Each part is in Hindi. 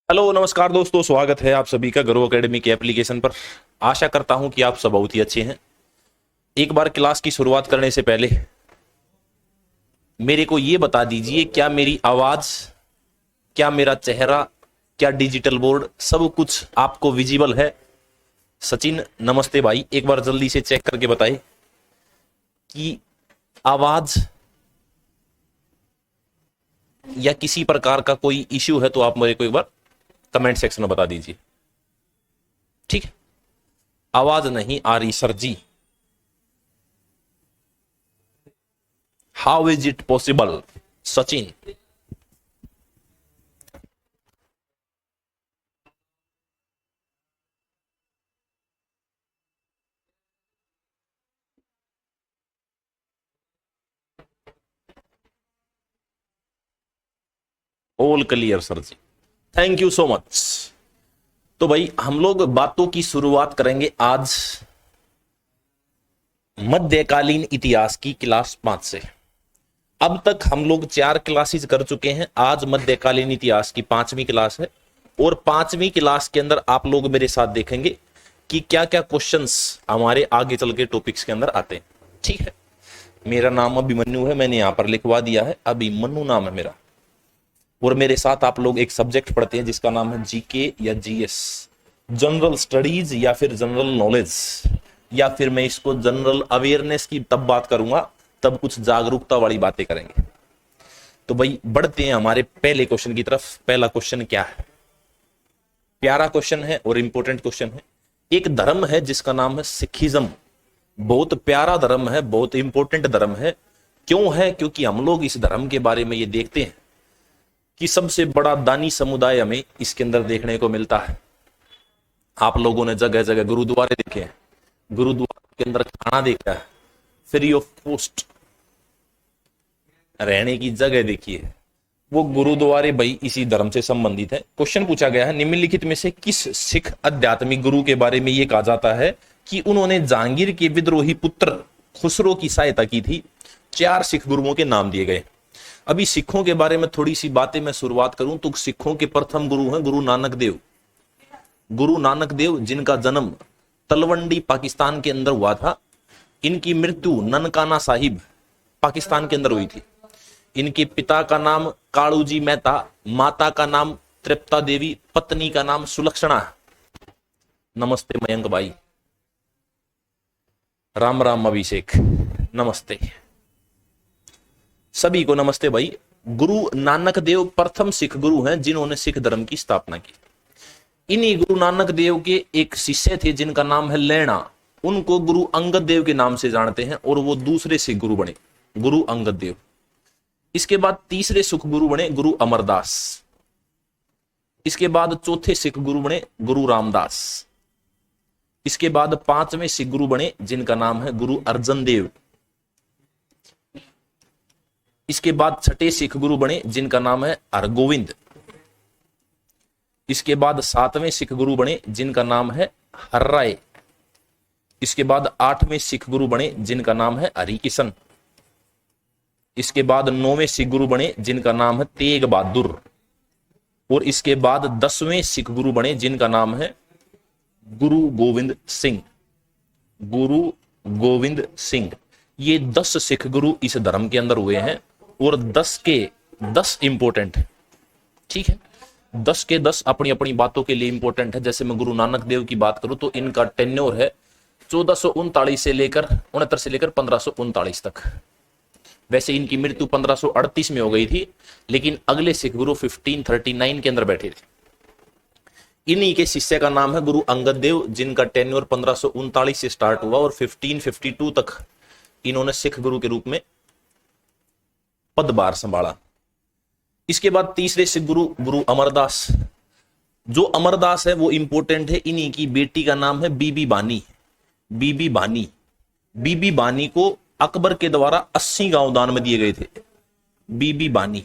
हेलो नमस्कार दोस्तों, स्वागत है आप सभी का गुरु एकेडमी के एप्लीकेशन पर। आशा करता हूं कि आप सब बहुत ही अच्छे हैं। एक बार क्लास की शुरुआत करने से पहले मेरे को ये बता दीजिए, क्या मेरी आवाज, क्या मेरा चेहरा, क्या डिजिटल बोर्ड सब कुछ आपको विजिबल है? सचिन नमस्ते भाई, एक बार जल्दी से चेक करके बताइए कि आवाज या किसी प्रकार का कोई इश्यू है तो आप मेरे को एक बार कमेंट सेक्शन में बता दीजिए। ठीक है, आवाज नहीं आ रही sir ji, how is it possible? Sachin all clear sir ji, thank you so much. तो भाई हम लोग बातों की शुरुआत करेंगे आज मध्यकालीन इतिहास की क्लास 5 से। अब तक हम लोग 4 क्लासेस कर चुके हैं, आज मध्यकालीन इतिहास की 5वीं क्लास है। और 5वीं क्लास के अंदर आप लोग मेरे साथ देखेंगे कि क्या क्या क्वेश्चंस हमारे आगे चल के टॉपिक्स के अंदर आते हैं। ठीक है, मेरा नाम अभिमन्यु है, मैंने यहां पर लिखवा दिया है, अभिमन्यु नाम है मेरा। और मेरे साथ आप लोग एक सब्जेक्ट पढ़ते हैं जिसका नाम है जीके या जीएस, जनरल स्टडीज या फिर जनरल नॉलेज, या फिर मैं इसको जनरल अवेयरनेस की तब बात करूंगा तब कुछ जागरूकता वाली बातें करेंगे। तो भाई बढ़ते हैं हमारे पहले क्वेश्चन की तरफ। पहला क्वेश्चन क्या है? प्यारा क्वेश्चन है और इंपॉर्टेंट क्वेश्चन है। एक धर्म है जिसका नाम है सिखिज्म। बहुत प्यारा धर्म है, बहुत इंपॉर्टेंट धर्म है। क्यों है? क्योंकि हम लोग इस धर्म के बारे में ये देखते हैं कि सबसे बड़ा दानी समुदाय हमें इसके अंदर देखने को मिलता है। आप लोगों ने जगह जगह गुरुद्वारे देखे हैं, गुरुद्वारे के अंदर खाना देखा है, फ्री ऑफ कॉस्ट रहने की जगह देखी है। वो गुरुद्वारे भाई इसी धर्म से संबंधित है। क्वेश्चन पूछा गया है, निम्नलिखित में से किस सिख आध्यात्मिक गुरु के बारे में यह कहा जाता है कि उन्होंने जहांगीर के विद्रोही पुत्र खुसरो की सहायता की थी? 4 सिख गुरुओं के नाम दिए गए। अभी सिखों के बारे में थोड़ी सी बातें मैं शुरुआत करूं तो सिखों के प्रथम गुरु हैं गुरु नानक देव। गुरु नानक देव जिनका जन्म तलवंडी पाकिस्तान के अंदर हुआ था। इनकी मृत्यु ननकाना साहिब पाकिस्तान के अंदर हुई थी। इनके पिता का नाम कालूजी मेहता, माता का नाम तृप्ता देवी, पत्नी का नाम सुलक्षणा। नमस्ते मयंक भाई, राम राम अभिषेक, नमस्ते सभी को, नमस्ते भाई। गुरु नानक देव प्रथम सिख गुरु हैं जिन्होंने सिख धर्म की स्थापना की। इन्हीं गुरु नानक देव के एक शिष्य थे जिनका नाम है लेना। उनको गुरु अंगद देव के नाम से जानते हैं और वो दूसरे सिख गुरु बने, गुरु अंगद देव। इसके बाद तीसरे सिख गुरु बने गुरु अमरदास। इसके बाद चौथे सिख गुरु बने गुरु रामदास। इसके बाद 5वें सिख गुरु बने जिनका नाम है गुरु अर्जन देव। इसके बाद 6ठे सिख गुरु बने जिनका नाम है हरगोविंद। इसके बाद 7वें सिख गुरु बने जिनका नाम है हर्राय। इसके बाद 8वें सिख गुरु बने जिनका नाम है हरिकिशन। इसके बाद 9वें सिख गुरु बने जिनका नाम है तेग बहादुर। और इसके बाद 10वें सिख गुरु बने जिनका नाम है गुरु गोविंद सिंह। गुरु गोविंद सिंह। ये 10 सिख गुरु इस धर्म के अंदर हुए हैं और 10 के 10 इंपोर्टेंट है। ठीक है, 10 के 10 अपनी अपनी बातों के लिए इंपॉर्टेंट है। जैसे मैं गुरु नानक देव की बात करूं तो इनका टेन्योर है 1439 से लेकर 69 से लेकर 1539 तक। वैसे इनकी मृत्यु 1538 में हो गई थी, लेकिन अगले सिख गुरु 1539 के अंदर बैठे थे। इन्हीं के शिष्य का नाम है गुरु अंगद देव, जिनका टेन्योर 1539 से स्टार्ट हुआ और 1552 तक इन्होंने सिख गुरु के रूप में पदभार संभाला। इसके बाद तीसरे सिख गुरु गुरु अमरदास। जो अमरदास है वो इंपॉर्टेंट है। इन्हीं की बेटी का नाम है बीबी बानी। बीबी बानी, बीबी बानी को अकबर के द्वारा 80 गांव दान में दिए गए थे। बीबी बानी।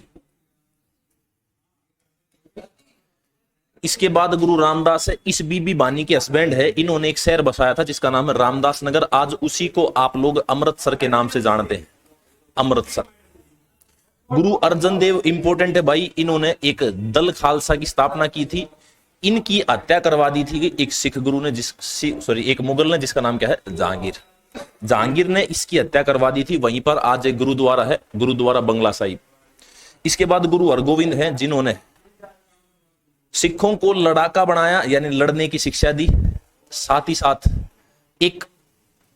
इसके बाद गुरु रामदास है। इस बीबी बानी के हस्बैंड है, इन्होंने एक शहर बसाया था जिसका नाम है रामदास नगर। आज उसी को आप लोग अमृतसर के नाम से जानते हैं, अमृतसर। गुरु अर्जन देव इंपॉर्टेंट है भाई, इन्होंने एक दल खालसा की स्थापना की थी। इनकी हत्या करवा दी थी एक सिख गुरु ने, एक मुगल ने, जिसका नाम क्या है, जहांगीर। जहांगीर ने इसकी हत्या करवा दी थी। वहीं पर आज एक गुरुद्वारा है, गुरुद्वारा बंगला साहिब। इसके बाद गुरु हरगोविंद हैं, जिन्होंने सिखों को लड़ाका बनाया, यानी लड़ने की शिक्षा दी। साथ ही साथ एक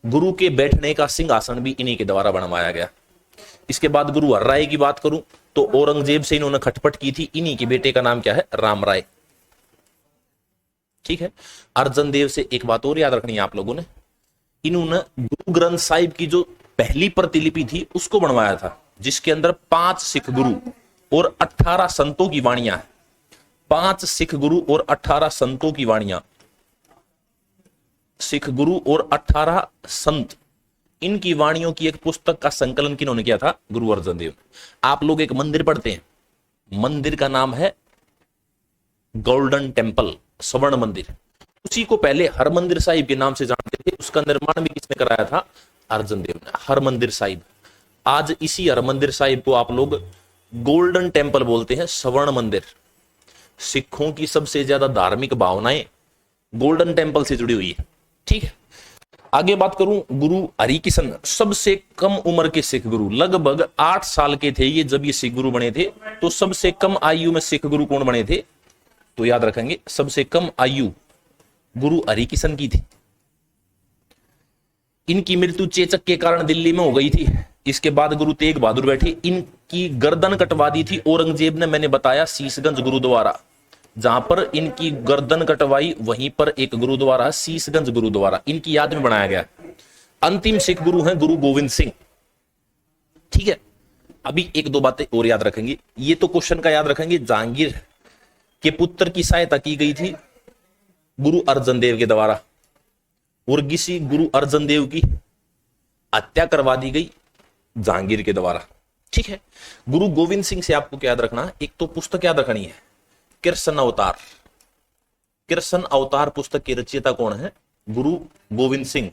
गुरु के बैठने का सिंहासन भी इन्हीं के द्वारा बनवाया गया। इसके बाद गुरु हरराय की बात करूं तो औरंगजेब से इन्होंने खटपट की थी। इन्हीं के बेटे का नाम क्या है, राम राय। ठीक है। अर्जन देव से एक बात और याद रखनी है आप लोगों ने, इन्होंने गुरु ग्रंथ साहिब की जो पहली प्रतिलिपि थी उसको बनवाया था, जिसके अंदर 5 सिख गुरु और 18 संतों की वाणियां हैं। 5 सिख गुरु और 18 संतों की वाणियां, सिख गुरु और 18 संत, इनकी वाणियों की एक पुस्तक का संकलन किन्होंने किया था, गुरु अर्जन देव। आप लोग एक मंदिर पढ़ते हैं, मंदिर का नाम है गोल्डन टेम्पल, स्वर्ण मंदिर। उसी को पहले हरमंदिर साहिब के नाम से जानते थे। उसका निर्माण भी किसने कराया था, अर्जन देव ने। हरमंदिर साहिब, आज इसी हरमंदिर साहिब को आप लोग गोल्डन टेम्पल बोलते हैं, स्वर्ण मंदिर। सिखों की सबसे ज्यादा धार्मिक भावनाएं गोल्डन टेम्पल से जुड़ी हुई है। ठीक है। आगे बात करूं, गुरु हरिकिशन, सबसे कम उम्र के सिख गुरु, लगभग 8 साल के थे ये जब ये सिख गुरु बने थे। तो सबसे कम आयु में सिख गुरु कौन बने थे, तो याद रखेंगे सबसे कम आयु गुरु हरिकिशन की थी। इनकी मृत्यु चेचक के कारण दिल्ली में हो गई थी। इसके बाद गुरु तेग बहादुर बैठे, इनकी गर्दन कटवा दी थी औरंगजेब ने। मैंने बताया शीशगंज गुरुद्वारा, जहां पर इनकी गर्दन कटवाई, वहीं पर एक गुरुद्वारा शीशगंज गुरुद्वारा, इनकी याद में बनाया गया। अंतिम सिख गुरु हैं गुरु गोविंद सिंह। ठीक है। अभी एक दो बातें और याद रखेंगे, ये तो क्वेश्चन का याद रखेंगे। जहांगीर के पुत्र की सहायता की गई थी गुरु अर्जन देव के द्वारा, और किसी गुरु अर्जन देव की हत्या करवा दी गई जहांगीर के द्वारा। ठीक है। गुरु गोविंद सिंह से आपको क्या याद रखना, एक तो पुस्तक याद रखनी है, कृष्ण अवतार। कृष्ण अवतार पुस्तक के रचयिता कौन है, गुरु गोविंद सिंह।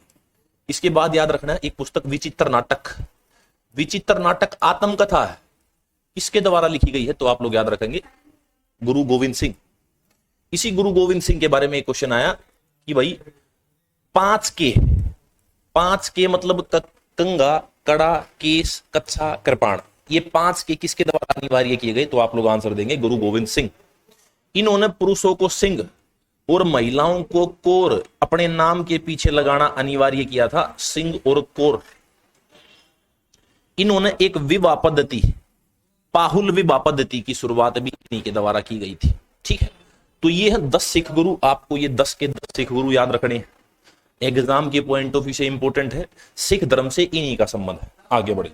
इसके बाद याद रखना है एक पुस्तक विचित्र नाटक। विचित्र नाटक आत्मकथा है, किसके द्वारा लिखी गई है, तो आप लोग याद रखेंगे गुरु गोविंद सिंह। इसी गुरु गोविंद सिंह के बारे में एक क्वेश्चन आया कि भाई 5 के मतलब कंगा, कड़ा, केस, कच्छा, कृपाण, ये 5 के किसके द्वारा अनिवार्य किए गए, तो आप लोग आंसर देंगे गुरु गोविंद सिंह। इन्होंने पुरुषों को सिंह और महिलाओं को कोर अपने नाम के पीछे लगाना अनिवार्य किया था, सिंह और कोर। इन्होंने एक विवाह पद्धति, पाहुल विवाह पद्धति की शुरुआत भी इन्हीं के द्वारा की गई थी। ठीक है। तो ये है 10 सिख गुरु, आपको ये 10 के 10 सिख गुरु याद रखने हैं, एग्जाम के पॉइंट ऑफ व्यू से इंपॉर्टेंट है। सिख धर्म से इन्हीं का संबंध है। आगे बढ़े,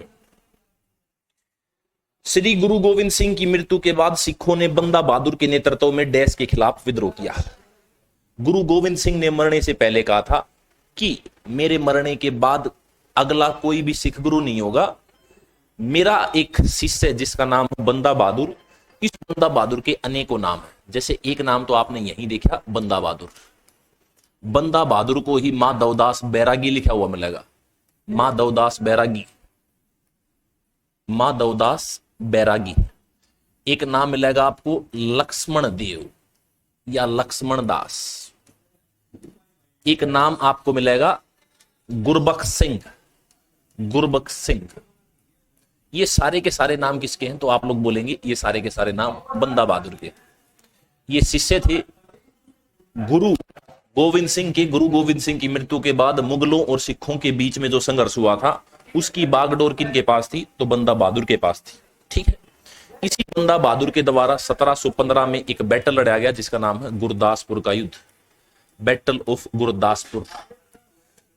श्री गुरु गोविंद सिंह की मृत्यु के बाद सिखों ने बंदा बहादुर के नेतृत्व में डैश के खिलाफ विद्रोह किया। गुरु गोविंद सिंह ने मरने से पहले कहा था कि मेरे मरने के बाद अगला कोई भी सिख गुरु नहीं होगा, मेरा एक शिष्य जिसका नाम है बंदा बहादुर। इस बंदा बहादुर के अनेकों नाम हैं, जैसे एक नाम तो आपने यहीं देखा, बंदा बहादुर। बंदा बहादुर को ही मां देवदास बैरागी लिखा हुआ मिलेगा, मां देवदास बैरागी, मां देवदास बैरागी। एक नाम मिलेगा आपको लक्ष्मण देव या लक्ष्मण दास। एक नाम आपको मिलेगा गुरबख्श सिंह, गुरबख्श सिंह। ये सारे के सारे नाम किसके हैं, तो आप लोग बोलेंगे ये सारे के सारे नाम बंदा बहादुर के। ये शिष्य थे गुरु गोविंद सिंह के। गुरु गोविंद सिंह की मृत्यु के बाद मुगलों और सिखों के बीच में जो संघर्ष हुआ था, उसकी बागडोर किन के पास थी, तो बंदा बहादुर के पास थी। ठीक है। इसी बंदा बहादुर के द्वारा 1715 में एक बैटल लड़ा गया जिसका नाम है गुरदासपुर का युद्ध, बैटल ऑफ गुरदासपुर।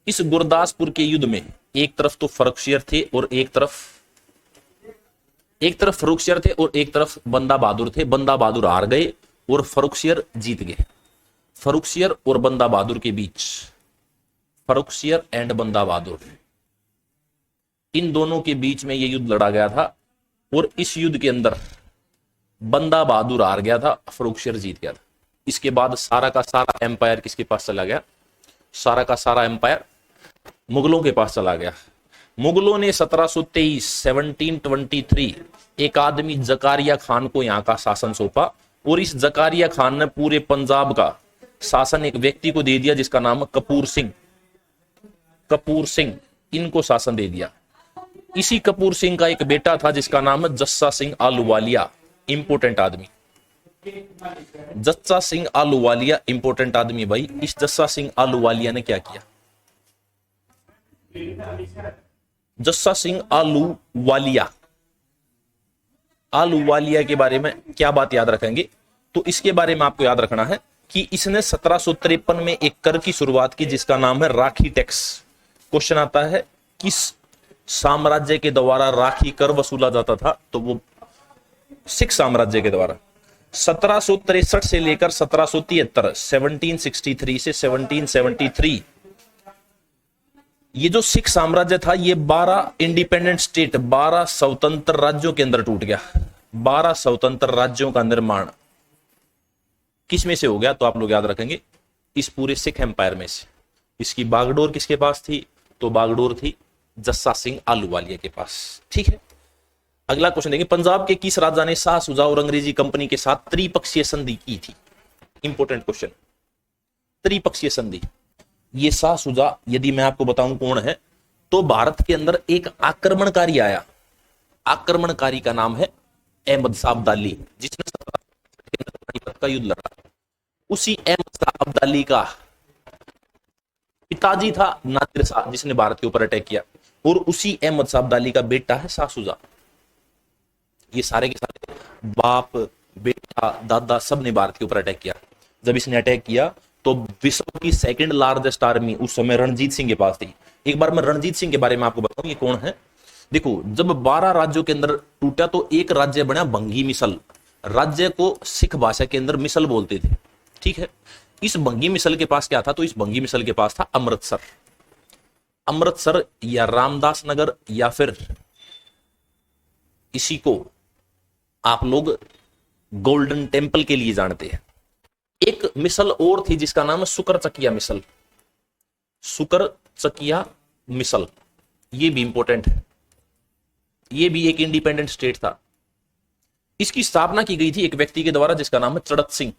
इस गुरदासपुर के युद्ध में एक तरफ तो फर्रुखसियर थे और एक तरफ फर्रुखसियर थे और एक तरफ बंदा बहादुर थे। बंदा बहादुर हार गए और फर्रुखसियर जीत गए। फर्रुखसियर और बंदा बहादुर के बीच, फर्रुखसियर एंड बंदा बहादुर, इन दोनों के बीच में यह युद्ध लड़ा गया था। और इस युद्ध के अंदर बंदा बहादुर हार गया था, फर्रुखसियर जीत गया था। इसके बाद सारा का सारा एम्पायर किसके पास चला गया, सारा का सारा एम्पायर मुगलों के पास चला गया। मुगलों ने 1723 1723 एक आदमी जकारिया खान को यहां का शासन सौंपा और इस जकारिया खान ने पूरे पंजाब का शासन एक व्यक्ति को दे दिया जिसका नाम है कपूर सिंह। कपूर सिंह इनको शासन दे दिया। इसी कपूर सिंह का एक बेटा था जिसका नाम है जस्सा सिंह आलूवालिया, इंपोर्टेंट आदमी। जस्सा सिंह आलूवालिया इंपोर्टेंट आदमी भाई। इस जस्सा सिंह आलूवालिया ने क्या किया? जस्सा सिंह आलूवालिया, आलूवालिया के बारे में क्या बात याद रखेंगे? तो इसके बारे में आपको याद रखना है कि इसने 1753 में एक कर की शुरुआत की जिसका नाम है राखी टैक्स। क्वेश्चन आता है किस साम्राज्य के द्वारा राखी कर वसूला जाता था? तो वो सिख साम्राज्य के द्वारा। 1763 से लेकर 1773 1763 से 1773 ये जो सिख साम्राज्य था ये 12 इंडिपेंडेंट स्टेट, 12 स्वतंत्र राज्यों के अंदर टूट गया। 12 स्वतंत्र राज्यों का निर्माण किस में से हो गया? तो आप लोग याद रखेंगे इस पूरे सिख एम्पायर में से। इसकी बागडोर किसके पास थी? तो बागडोर थी जस्सा सिंह आलूवालिया के पास। ठीक है, अगला क्वेश्चन देखें। पंजाब के किस राजा ने शाह सुजा और अंग्रेजी कंपनी के साथ त्रिपक्षीय संधि की थी? Important question. त्रिपक्षीय संधि, ये शाह सुजा यदि मैं आपको बताऊं कौन है तो भारत के अंदर एक आक्रमणकारी आया। आक्रमणकारी का नाम है अहमद शाह अब्दाली, जिसने पानीपत का युद्ध लड़ा। उसी अहमद शाह अब्दाली का पिताजी था नादिर शाह जिसने भारत के ऊपर अटैक किया, और उसी अहमद शाह अब्दाली का बेटा है शाह सुजा। ये सारे के सारे बाप बेटा दादा सब ने भारत के ऊपर अटैक किया। जब इसने अटैक किया तो विश्व की सेकंड लार्जेस्ट आर्मी उस समय रणजीत सिंह के पास थी। एक बार मैं रणजीत सिंह के बारे में आपको बताऊं ये कौन है। देखो, जब 12 राज्यों के अंदर टूटा तो एक राज्य बना भंगी मिसल। राज्य को सिख भाषा के अंदर मिसल बोलते थे। ठीक है, इस भंगी मिसल के पास क्या था? तो इस भंगी मिसल के पास था अमृतसर। अमृतसर या रामदास नगर या फिर इसी को आप लोग गोल्डन टेम्पल के लिए जानते हैं। एक मिसल और थी जिसका नाम है सुकर चकिया मिसल। सुकर चकिया मिसल ये भी इंपॉर्टेंट है। ये भी एक इंडिपेंडेंट स्टेट था। इसकी स्थापना की गई थी एक व्यक्ति के द्वारा जिसका नाम है चड़त सिंह।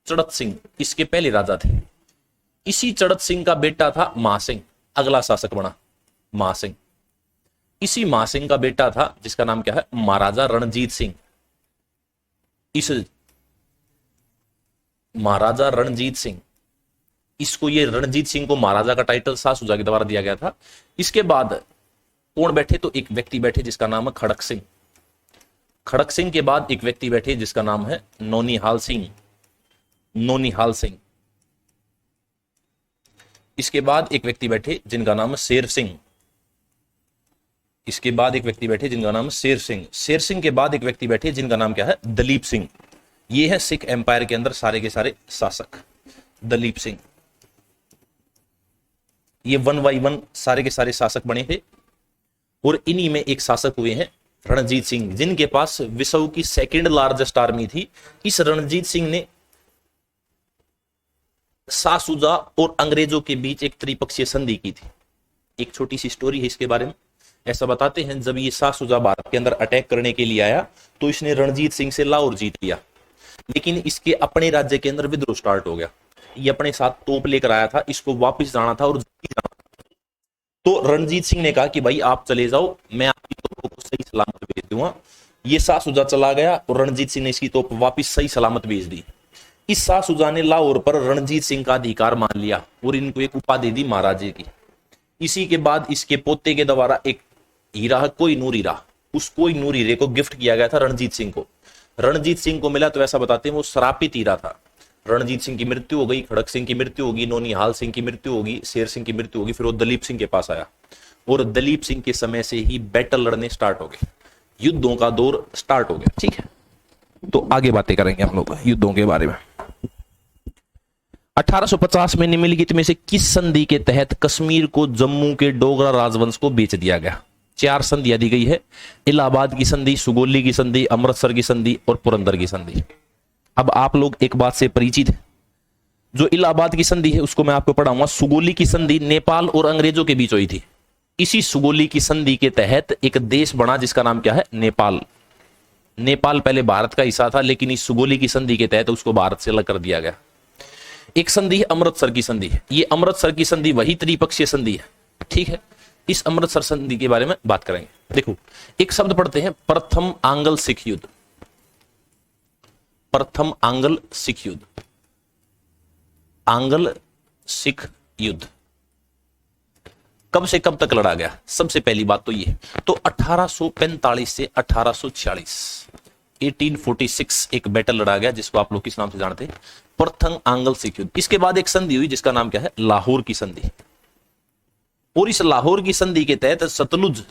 चड़त सिंह इसके पहले राजा थे। इसी चड़त सिंह का बेटा था महासिंह, अगला शासक बना महासिंह। इसी महासिंह का बेटा था जिसका नाम क्या है? महाराजा रणजीत सिंह। इस महाराजा रणजीत सिंह, इसको ये रणजीत सिंह को महाराजा का टाइटल शाह सुजा के द्वारा दिया गया था। इसके बाद कौन बैठे? तो एक व्यक्ति बैठे जिसका नाम है खड़क सिंह। खड़क सिंह के बाद एक व्यक्ति बैठे जिसका नाम है नौनिहाल सिंह। नौनिहाल सिंह। इसके बाद एक व्यक्ति बैठे जिनका नाम है शेर सिंह। इसके बाद एक व्यक्ति बैठे जिनका नाम है शेर सिंह। शेर सिंह के बाद एक व्यक्ति बैठे जिनका नाम क्या है? दलीप सिंह। ये है सिख एम्पायर के अंदर सारे के सारे शासक। दलीप सिंह, ये 1 by 1 सारे के सारे शासक बने थे, और इन्हीं में एक शासक हुए हैं रणजीत सिंह, जिनके पास विश्व की सेकंड लार्जेस्ट आर्मी थी। इस रणजीत सिंह ने शाह सुजा और अंग्रेजों के बीच एक त्रिपक्षीय संधि की थी। एक छोटी सी स्टोरी है इसके बारे में। ऐसा बताते हैं जब ये शाह सुजा भारत के अंदर अटैक करने के लिए आया तो इसने रणजीत सिंह से लाहौर जीत लिया, लेकिन इसके अपने राज्य के अंदर विद्रोह स्टार्ट हो गया। ये अपने साथ तोप लेकर आया था, इसको वापस जाना था और जाना था। तो रणजीत सिंह ने कहा कि भाई आप चले जाओ, मैं आपकी तोपों को सही सलामत भेज दूंगा। ये शाह सुजा चला गया और रणजीत सिंह ने इसकी तोप वापस सही सलामत भेज दी। इस शाह सुजा ने लाहौर पर रणजीत सिंह का अधिकार मान लिया और इनको एक उपाधि दी महाराजे की। इसी के बाद इसके पोते के द्वारा एक हीरा है कोई नूर हीरा, उस कोई नूर हीरे को गिफ्ट किया गया था रणजीत सिंह को। रणजीत सिंह को मिला तो ऐसा बताते हैं वो श्रापित हीरा था। रणजीत सिंह की मृत्यु हो गई, खड़क सिंह की मृत्यु होगी, नौनिहाल सिंह की मृत्यु होगी, शेर सिंह की मृत्यु होगी, फिर वो दलीप सिंह के पास आया और दलीप सिंह के समय से ही बैटल लड़ने स्टार्ट हो गए, युद्धों का दौर स्टार्ट हो गया। ठीक है, तो आगे बातें करेंगे हम लोग युद्धों के बारे में। 1850 में निम्नलिखित में से किस संधि के तहत कश्मीर को जम्मू के डोगरा राजवंश को बेच दिया गया? 4 संधियां दी गई है। इलाहाबाद की संधि, सुगोली की संधि, अमृतसर की संधि और पुरंदर की संधि। अब आप लोग एक बात से परिचित हैं, जो इलाहाबाद की संधि है उसको मैं आपको पढ़ाऊंगा। सुगोली की संधि नेपाल और अंग्रेजों के बीच हुई थी। इसी सुगोली की संधि के तहत एक देश बना जिसका नाम क्या है, नेपाल। नेपाल पहले भारत का हिस्सा था, लेकिन इस सुगोली की संधि के तहत उसको भारत से अलग कर दिया गया। एक संधि है अमृतसर की संधि। ये अमृतसर की संधि वही त्रिपक्षीय संधि है, ठीक है। इस अमृतसर संधि के बारे में बात करेंगे। देखो, एक शब्द पढ़ते हैं, प्रथम आंग्ल सिख युद्ध। प्रथम आंग्ल सिख युद्ध, आंग्ल सिख युद्ध कब से कब तक लड़ा गया? सबसे पहली बात तो ये, तो 1845 से 1846, 1846 एक बैटल लड़ा गया जिसको आप लोग किस नाम से जानते हैं, प्रथम आंग्ल सिख युद्ध। इसके बाद एक संधि हुई जिसका नाम क्या है, लाहौर की संधि। और इस लाहौर की संधि के तहत सतलुज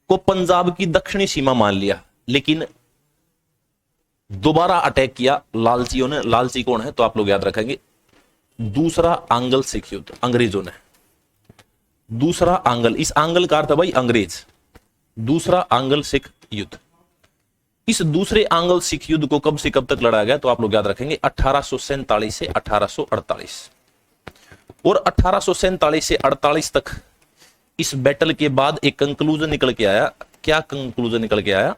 को पंजाब की दक्षिणी सीमा मान लिया, लेकिन दोबारा अटैक किया लालचियों ने। लालची कौन है? तो आप लोग याद रखेंगे, दूसरा आंग्ल सिख युद्ध, अंग्रेजों ने। दूसरा आंग्ल, इस आंग्ल का अर्थ है भाई अंग्रेज। दूसरा आंग्ल सिख युद्ध। इस दूसरे आंग्ल सिख युद्ध को कब से कब तक लड़ा गया? तो आप लोग याद रखेंगे 1847 से 1848। और 1847 से 48 तक इस बैटल के बाद एक कंक्लूजन निकल के आया। क्या कंक्लूजन निकल के आया?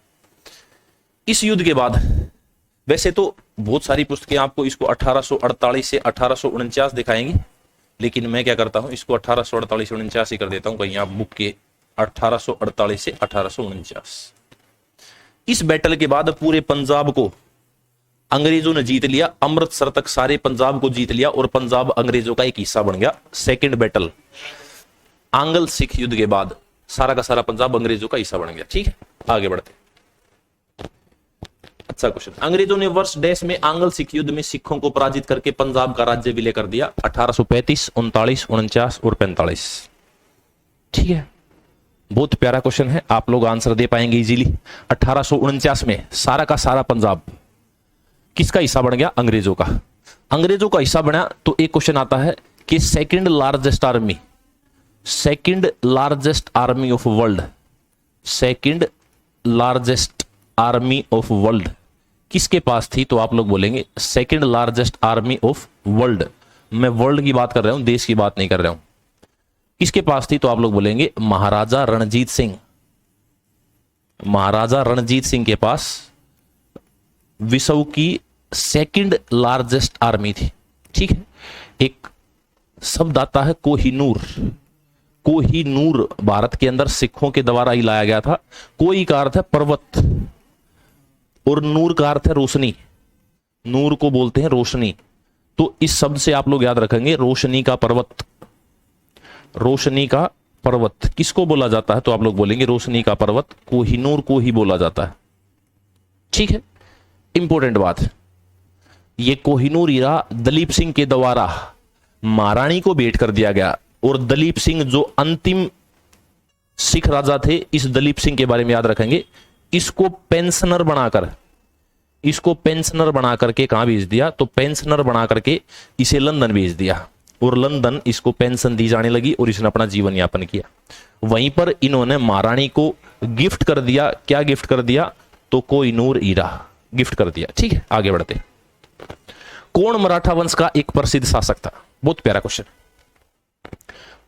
इस युद्ध के बाद, वैसे तो बहुत सारी पुस्तकें आपको इसको 1848 से 1849 दिखाएंगी, लेकिन मैं क्या करता हूं, इसको 1848 से 49 ही कर देता हूं, कहीं आप बुक के 1848 से 1849। इस बैटल के बाद पूरे पंजाब को अंग्रेजों ने जीत लिया, अमृतसर तक सारे पंजाब को जीत लिया और पंजाब अंग्रेजों का एक हिस्सा बन गया। सेकंड बैटल आंग्ल सिख युद्ध के बाद सारा का सारा पंजाब अंग्रेजों का हिस्सा बन गया, ठीक है। आगे बढ़ते। अच्छा क्वेश्चन, अंग्रेजों ने वर्ष डैश में आंग्ल सिख युद्ध में सिखों को पराजित करके पंजाब का राज्य विलय कर दिया, 1835, 39, 49 और 45, ठीक है। बहुत प्यारा क्वेश्चन है, आप लोग आंसर दे पाएंगे इजीली। 1849 में सारा का सारा पंजाब किसका हिस्सा बन गया? अंग्रेजों का। अंग्रेजों का हिस्सा बना तो एक क्वेश्चन आता है कि second largest army, second largest army of world, second largest army of world किसके पास थी? तो आप लोग बोलेंगे second largest army of world. मैं वर्ल्ड की बात कर रहा हूं, देश की बात नहीं कर रहा हूं। किसके पास थी? तो आप लोग बोलेंगे महाराजा रणजीत सिंह। महाराजा रणजीत सिंह के पास विश्व की सेकंड लार्जेस्ट आर्मी थी, ठीक है। एक शब्द आता है कोहिनूर। कोहिनूर भारत के अंदर सिखों के द्वारा ही लाया गया था। कोई का अर्थ है पर्वत और नूर का अर्थ है रोशनी। नूर को बोलते हैं रोशनी। तो इस शब्द से आप लोग याद रखेंगे रोशनी का पर्वत। रोशनी का पर्वत किसको बोला जाता है? तो आप लोग बोलेंगे रोशनी का पर्वत कोहिनूर को ही बोला जाता है, ठीक है। इंपॉर्टेंट बात, ये कोहिनूर हीरा दलीप सिंह के द्वारा महारानी को भेंट कर दिया गया। और दलीप सिंह जो अंतिम सिख राजा थे, इस दलीप सिंह के बारे में याद रखेंगे, इसको पेंशनर बनाकर, इसको पेंशनर बना करके कहां भेज दिया? तो पेंशनर बना करके इसे लंदन भेज दिया और लंदन इसको पेंशन दी जाने लगी और इसने अपना जीवन यापन किया। वहीं पर इन्होंने महारानी को गिफ्ट कर दिया। क्या गिफ्ट कर दिया? तो कोहिनूर हीरा गिफ्ट कर दिया, ठीक है। आगे बढ़ते। कौन मराठा वंश का एक प्रसिद्ध शासक था? बहुत प्यारा क्वेश्चन।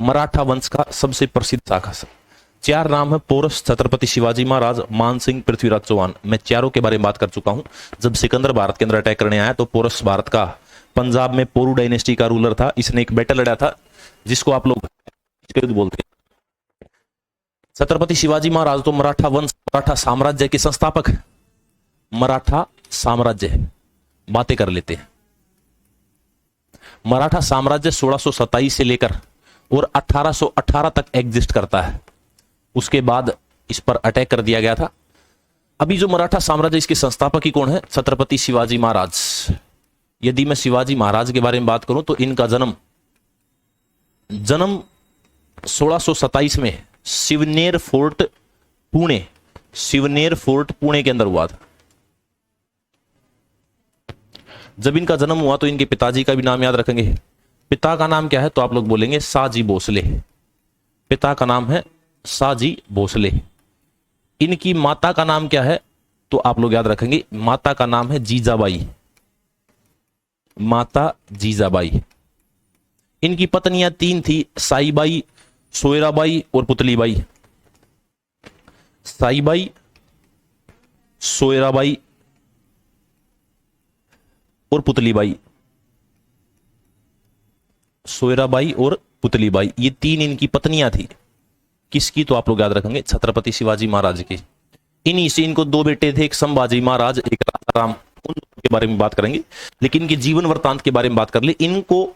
मराठा वंश का सबसे प्रसिद्ध शासक, चार नाम है, पोरस, छत्रपति शिवाजी महाराज, मानसिंह, पृथ्वीराज चौहान। मैं चारों के बारे में बात कर चुका हूं। जब सिकंदर भारत के अंदर अटैक करने आया तो पोरस भारत का, पंजाब में पोरू डायनेस्टी का रूलर था। इसने एक बैटल लड़ा था जिसको आप लोग बोलते हैं। छत्रपति शिवाजी महाराज तो मराठा वंश, मराठा साम्राज्य के संस्थापक। मराठा साम्राज्य बातें कर लेते हैं। मराठा साम्राज्य 1627 से लेकर और 1818 तक एग्जिस्ट करता है। उसके बाद इस पर अटैक कर दिया गया था। अभी जो मराठा साम्राज्य, इसके संस्थापक ही कौन है? छत्रपति शिवाजी महाराज। यदि मैं शिवाजी महाराज के बारे में बात करूं तो इनका जन्म 1627 में शिवनेर फोर्ट पुणे, शिवनेर फोर्ट पुणे के अंदर हुआ था। जब इनका जन्म हुआ तो इनके पिताजी का भी नाम याद रखेंगे। पिता का नाम क्या है? तो आप लोग बोलेंगे साजी भोसले। पिता का नाम है साजी भोसले। इनकी माता का नाम क्या है? तो आप लोग याद रखेंगे माता का नाम है जीजाबाई। माता जीजाबाई। इनकी पत्नियां तीन थी, साईबाई, सोयराबाई और पुतलीबाई, साईबाई, सोयराबाई और पुतलीबाई, सोयराबाई और पुतलीबाई, ये तीन इनकी पत्नियां थी। किसकी? तो आप लोग याद रखेंगे छत्रपति शिवाजी महाराज की। इन्हीं से इनको दो बेटे थे, एक संभाजी महाराज, एक राजाराम। उन के बारे में बात करेंगे, लेकिन इनके जीवन वृत्तांत के बारे में बात कर ले। इनको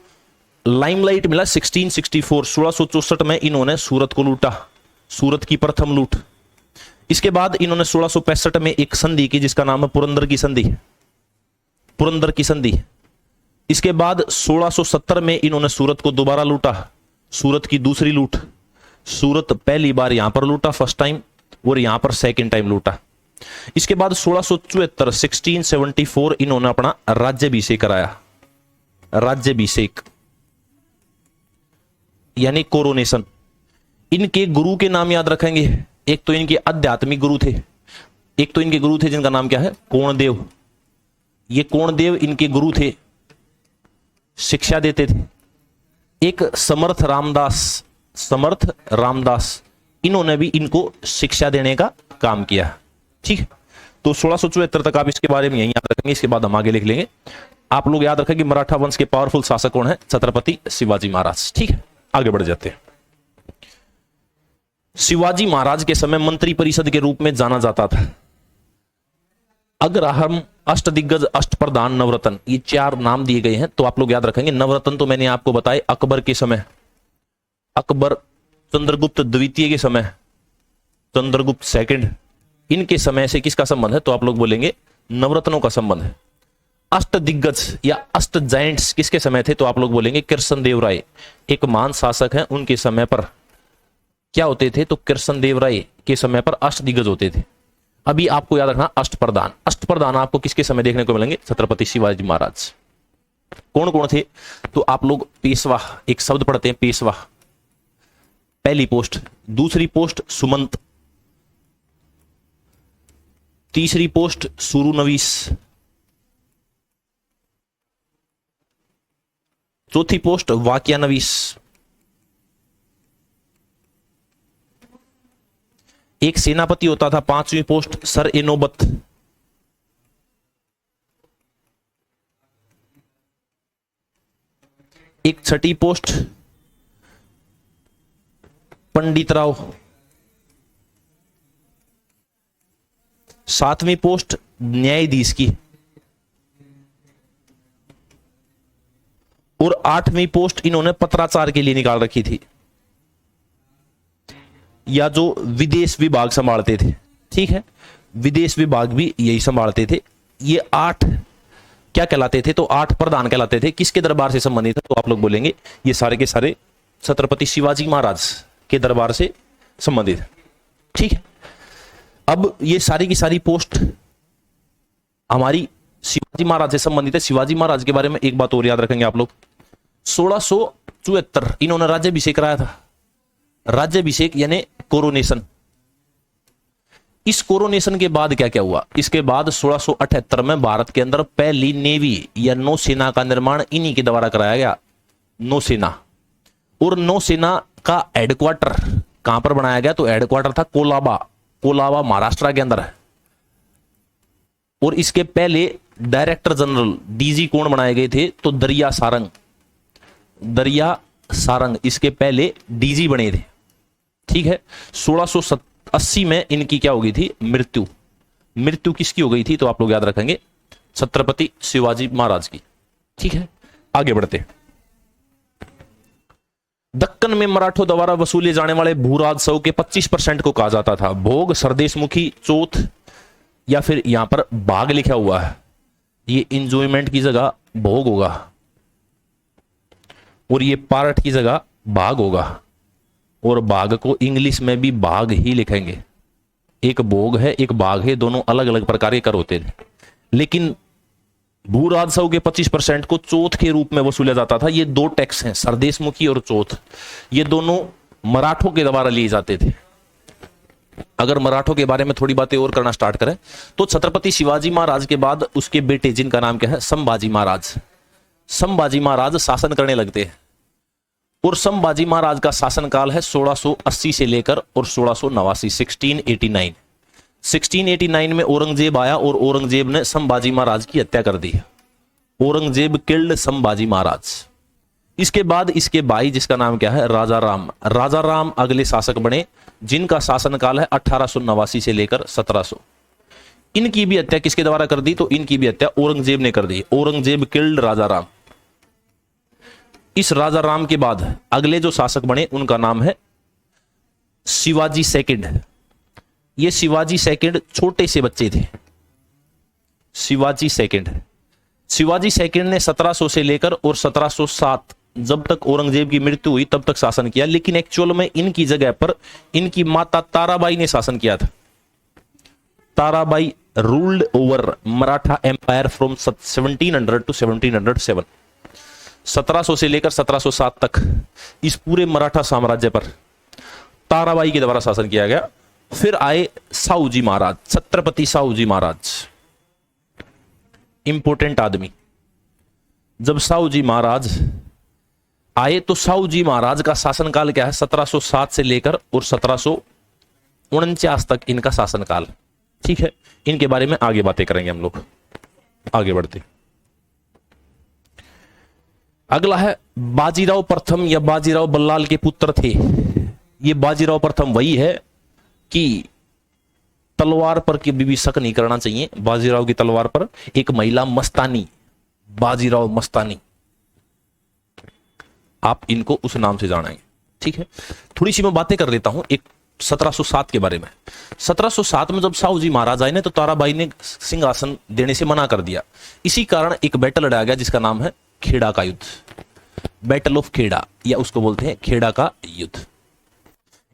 लाइमलाइट मिला 1664, 1664 में इन्होंने सूरत को लूटा, सूरत की प्रथम लूट। इसके बाद इन्होंने 1665 में एक संधि की जिसका नाम है पुरंदर की संधि, पुरंदर की संधि। इसके बाद 1670 में इन्होंने सूरत को दोबारा लूटा, सूरत की दूसरी लूट। सूरत पहली बार यहां पर लूटा फर्स्ट टाइम, और यहां पर सेकंड टाइम लूटा। इसके बाद 1674 1674 इन्होंने अपना राज्याभिषेक कराया, राज्याभिषेक यानी कोरोनेशन। इनके गुरु के नाम याद रखेंगे। एक तो इनके आध्यात्मिक गुरु थे, एक तो इनके गुरु थे जिनका नाम क्या है? कोणदेव। ये कोणदेव इनके गुरु थे, शिक्षा देते थे। एक समर्थ रामदास, समर्थ रामदास, इन्होंने भी इनको शिक्षा देने का काम किया। ठीक है, तो 1674 तक आप इसके बारे में यही याद रखेंगे। इसके बाद हम आगे लिख लेंगे। आप लोग याद रखेंगे मराठा वंश के पावरफुल शासक कौन है? छत्रपति शिवाजी महाराज। ठीक है, आगे बढ़ जाते हैं। शिवाजी महाराज के समय मंत्री परिषद के रूप में जाना जाता था। अगर हम अष्टदिग्गज, अष्टप्रधान, नवरत्न, ये चार नाम दिए गए हैं, तो आप लोग याद रखेंगे। नवरत्न तो मैंने आपको बताए अकबर के समय, अकबर, चंद्रगुप्त द्वितीय के समय, चंद्रगुप्त सेकंड, इनके समय से किसका संबंध है? तो आप लोग बोलेंगे नवरत्नों का संबंध है। अष्टदिग्गज या अष्ट जायंट्स किसके समय थे? तो आप लोग बोलेंगे कृष्णदेव राय, एक महान शासक हैं, उनके समय पर क्या होते थे? तो कृष्णदेव राय के समय पर अष्टदिग्गज होते थे। अभी आपको याद रखना अष्टप्रधान। अष्टप्रधान आपको किसके समय देखने को मिलेंगे? छत्रपति शिवाजी महाराज। कौन कौन थे? तो आप लोग पेशवा, एक शब्द पढ़ते हैं पेशवा, पहली पोस्ट। दूसरी पोस्ट सुमंत, तीसरी पोस्ट सुरुनवीस, चौथी पोस्ट वाक्यानवीस, एक सेनापति होता था, पांचवी पोस्ट सर ए नौबत, एक छठी पोस्ट पंडित राव, सातवीं पोस्ट न्यायाधीश की, और आठवीं पोस्ट इन्होंने पत्राचार के लिए निकाल रखी थी, या जो विदेश विभाग संभालते थे। ठीक है, विदेश विभाग भी यही संभालते थे। ये 8 क्या कहलाते थे? तो 8 प्रधान कहलाते थे। किसके दरबार से संबंधित है? तो आप लोग बोलेंगे ये सारे के सारे छत्रपति शिवाजी महाराज के दरबार से संबंधित है। ठीक है, अब ये सारी की सारी पोस्ट हमारी शिवाजी महाराज से संबंधित है। शिवाजी महाराज के बारे में एक बात और याद रखेंगे आप लोग। 1674 इन्होंने राज्याभिषेक कराया था। राज्याभिषेक यानी कोरोनेशन। इस कोरोनेशन के बाद क्या क्या हुआ? इसके बाद 1678 में भारत के अंदर पहली नेवी या नौसेना का निर्माण इन्हीं के द्वारा कराया गया, नौसेना। और नौसेना का हेडक्वार्टर कहां पर बनाया गया? तो हेडक्वार्टर था कोलाबा, कोलाबा महाराष्ट्र के अंदर है। और इसके पहले डायरेक्टर जनरल डीजी कौन बनाए गए थे? तो दरिया सारंग, दरिया सारंग इसके पहले डीजी बने थे। ठीक है, 1680 में इनकी क्या हो गई थी? मृत्यु। मृत्यु किसकी हो गई थी? तो आप लोग याद रखेंगे छत्रपति शिवाजी महाराज की। ठीक है, आगे बढ़ते। दक्कन में मराठों द्वारा वसूले जाने वाले भू राजस्व के 25% को कहा जाता था भोग, सरदेशमुखी, चौथ, या फिर यहां पर भाग लिखा हुआ है, ये इंजॉयमेंट की जगह भोग होगा, और ये पार्ट की जगह भाग होगा। और भाग को इंग्लिश में भी भाग ही लिखेंगे। एक भोग है, एक भाग है, दोनों अलग अलग प्रकार के कर होते थे। लेकिन भू राजस्व के 25% को चौथ के रूप में वसूला जाता था। ये 2 टैक्स हैं, सरदेशमुखी और चौथ। ये दोनों मराठों के द्वारा लिए जाते थे। अगर मराठों के बारे में थोड़ी बातें और करना स्टार्ट करें तो छत्रपति शिवाजी महाराज के बाद उसके बेटे जिनका नाम क्या है? संभाजी महाराज। संभाजी महाराज शासन करने लगते हैं। और संभाजी महाराज का शासनकाल है 1680 से लेकर और 1689, 1689। 1689 में औरंगजेब आया और औरंगजेब ने संभाजी महाराज की हत्या कर दी। औरंगजेब किल्ड संभाजी महाराज। इसके बाद इसके भाई जिसका नाम क्या है, राजा राम। राजा राम अगले शासक बने जिनका शासनकाल है 1889 से लेकर 1700। इनकी भी हत्या किसके द्वारा कर दी, तो इनकी भी हत्या औरंगजेब ने कर दी। औरंगजेब किल्ड राजा राम। इस राजा राम के बाद अगले जो शासक बने उनका नाम है शिवाजी सेकंड। ये शिवाजी सेकंड छोटे से बच्चे थे। शिवाजी सेकंड ने 1700 से लेकर और 1707 जब तक औरंगजेब की मृत्यु हुई तब तक शासन किया। लेकिन एक्चुअल में इनकी जगह पर इनकी माता ताराबाई ने शासन किया था। Tarabai ruled over Maratha empire from 1700 to 1707। 1700 से लेकर 1707 तक इस पूरे मराठा साम्राज्य पर ताराबाई के द्वारा शासन किया गया। फिर आए साहूजी महाराज, छत्रपति साहूजी महाराज, इंपोर्टेंट आदमी। जब साहूजी महाराज आए तो साहूजी महाराज का शासनकाल क्या है, 1707 से लेकर और 1749 तक इनका शासनकाल। ठीक है, इनके बारे में आगे बातें करेंगे हम लोग। आगे बढ़ते, अगला है बाजीराव प्रथम या बाजीराव बल्लाल के पुत्र थे। ये बाजीराव प्रथम वही है कि तलवार पर कभी भी शक नहीं करना चाहिए। बाजीराव की तलवार पर एक महिला मस्तानी, बाजीराव मस्तानी, आप इनको उस नाम से जानेंगे। ठीक है, थोड़ी सी मैं बातें कर लेता हूं एक 1707 के बारे में। 1707 में जब साहूजी महाराज आए ने तो ताराबाई ने सिंहासन देने से मना कर दिया। इसी कारण एक बैटल लड़ा गया जिसका नाम है खेड़ा का युद्ध, बैटल ऑफ खेड़ा, या उसको बोलते हैं खेड़ा का युद्ध।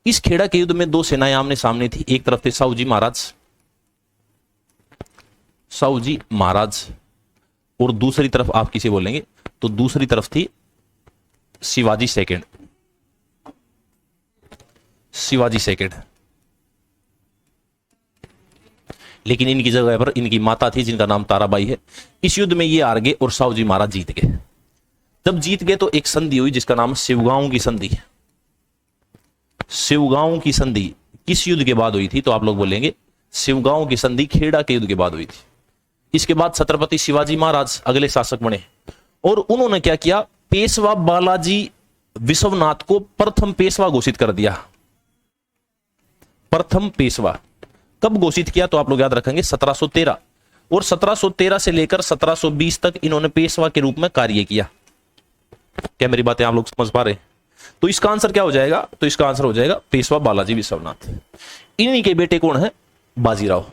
इस खेड़ा के युद्ध में दो सेनाएं आमने सामने थी। एक तरफ थे साहूजी महाराज और दूसरी तरफ आप किसे बोलेंगे, तो दूसरी तरफ थी शिवाजी सेकंड। लेकिन इनकी जगह पर इनकी माता थी जिनका नाम ताराबाई है। इस युद्ध में ये हार गए और साहूजी महाराज जीत गए। जब जीत गए तो एक संधि हुई जिसका नाम शिवगांव की संधि। शिवगांव की संधि किस युद्ध के बाद हुई थी, तो आप लोग बोलेंगे शिवगांव की संधि खेड़ा के युद्ध के बाद हुई थी। इसके बाद छत्रपति शिवाजी महाराज अगले शासक बने और उन्होंने क्या किया, पेशवा बालाजी विश्वनाथ को प्रथम पेशवा घोषित कर दिया। प्रथम पेशवा कब घोषित किया, तो आप लोग याद रखेंगे 1713। और 1713 से लेकर 1720 तक इन्होंने पेशवा के रूप में कार्य किया। क्या मेरी बातें आप लोग समझ पा रहे हैं? तो इसका आंसर क्या हो जाएगा, तो इसका आंसर हो जाएगा पेशवा बालाजी विश्वनाथ। इन्हीं के बेटे कौन है, बाजीराव।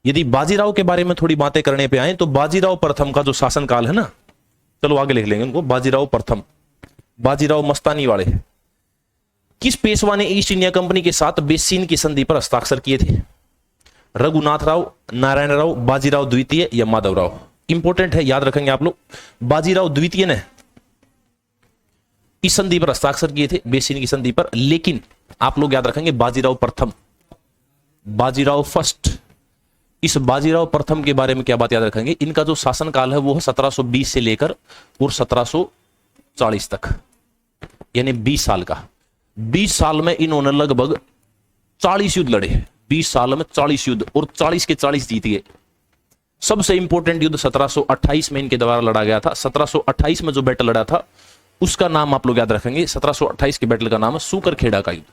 यदि बाजीराव के बारे में थोड़ी बातें करने पे आए तो बाजीराव प्रथम का जो शासनकाल है ना, चलो आगे लिख लेंगे उनको। बाजीराव प्रथम, बाजीराव मस्तानी वाले, किस पेशवा ने ईस्ट इंडिया कंपनी के साथ बेसिन की संधि पर हस्ताक्षर किए थे? रघुनाथ राव, नारायण राव, बाजीराव द्वितीय या माधवराव? इंपॉर्टेंट है, याद रखेंगे आप लोग। बाजीराव द्वितीय ने इस संधि पर हस्ताक्षर किए थे, बेसिन की संधि पर। लेकिन आप लोग याद रखेंगे बाजीराव प्रथम, बाजीराव फर्स्ट। इस बाजीराव प्रथम के बारे में क्या बात याद रखेंगे, इनका जो शासनकाल है वो है 1720 से लेकर और 1740 तक, यानी 20 साल का। 20 साल में इन्होंने लगभग 40 युद्ध लड़े। 20 साल में 40 युद्ध और 40 के 40 जीत गए। सबसे इंपॉर्टेंट युद्ध 1728 में इनके द्वारा लड़ा गया था। 1728 में जो बैटल लड़ा था उसका नाम आप लोग याद रखेंगे। 1728 के बैटल का नाम है सुकरखेड़ा का युद्ध।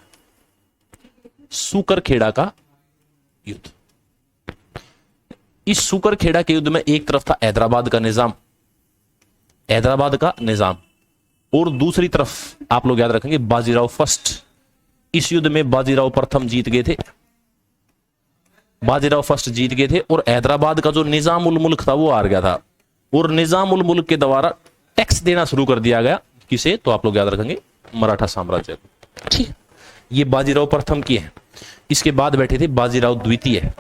सुकरखेड़ा का युद्ध। इस सुकरखेड़ा के युद्ध में एक तरफ था हैदराबाद का निजाम, और दूसरी तरफ आप लोग याद रखेंगे बाजीराव फर्स्ट। इस युद्ध में बाजीराव प्रथम जीत गए थे, बाजीराव फर्स्ट जीत गए थे, और हैदराबाद का जो निजाम उल मुल्क था वो हार गया था। और निजाम उल मुल्क के द्वारा टैक्स देना शुरू कर दिया गया। किसे, तो आप लोग याद रखेंगे मराठा साम्राज्य। ठीक, ये बाजीराव प्रथम की है। इसके बाद बैठे थे बाजीराव द्वितीय।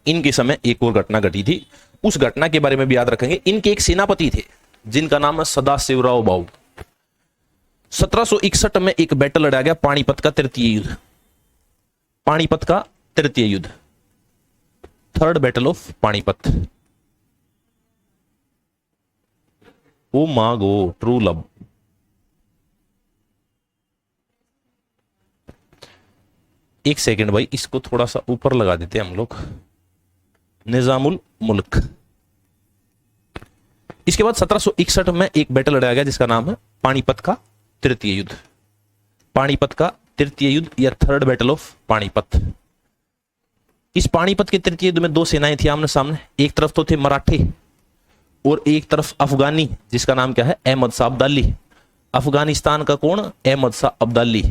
इनके समय एक और घटना घटी थी, उस घटना के बारे में भी याद रखेंगे। इनके एक सेनापति थे जिनका नाम है सदाशिवराव भाऊ। 1761 में एक बैटल लड़ा गया, पानीपत का तृतीय युद्ध। पानीपत का तृतीय युद्ध, थर्ड बैटल ऑफ पानीपत। ओ मागो ट्रू लव। एक सेकंड भाई, इसको थोड़ा सा ऊपर लगा देते हैं हम लोग, निजामुल मुल्क। इसके बाद 1761 में एक बैटल लड़ाया गया जिसका नाम है पानीपत का तृतीय युद्ध। पानीपत का तृतीय युद्ध या थर्ड बैटल ऑफ पानीपत। इस पानीपत के तृतीय युद्ध में दो सेनाएं थी आमने सामने। एक तरफ तो थे मराठे और एक तरफ अफगानी, जिसका नाम क्या है, अहमद शाह अब्दाली। अफगानिस्तान का कौन? अहमद शाह अब्दाली।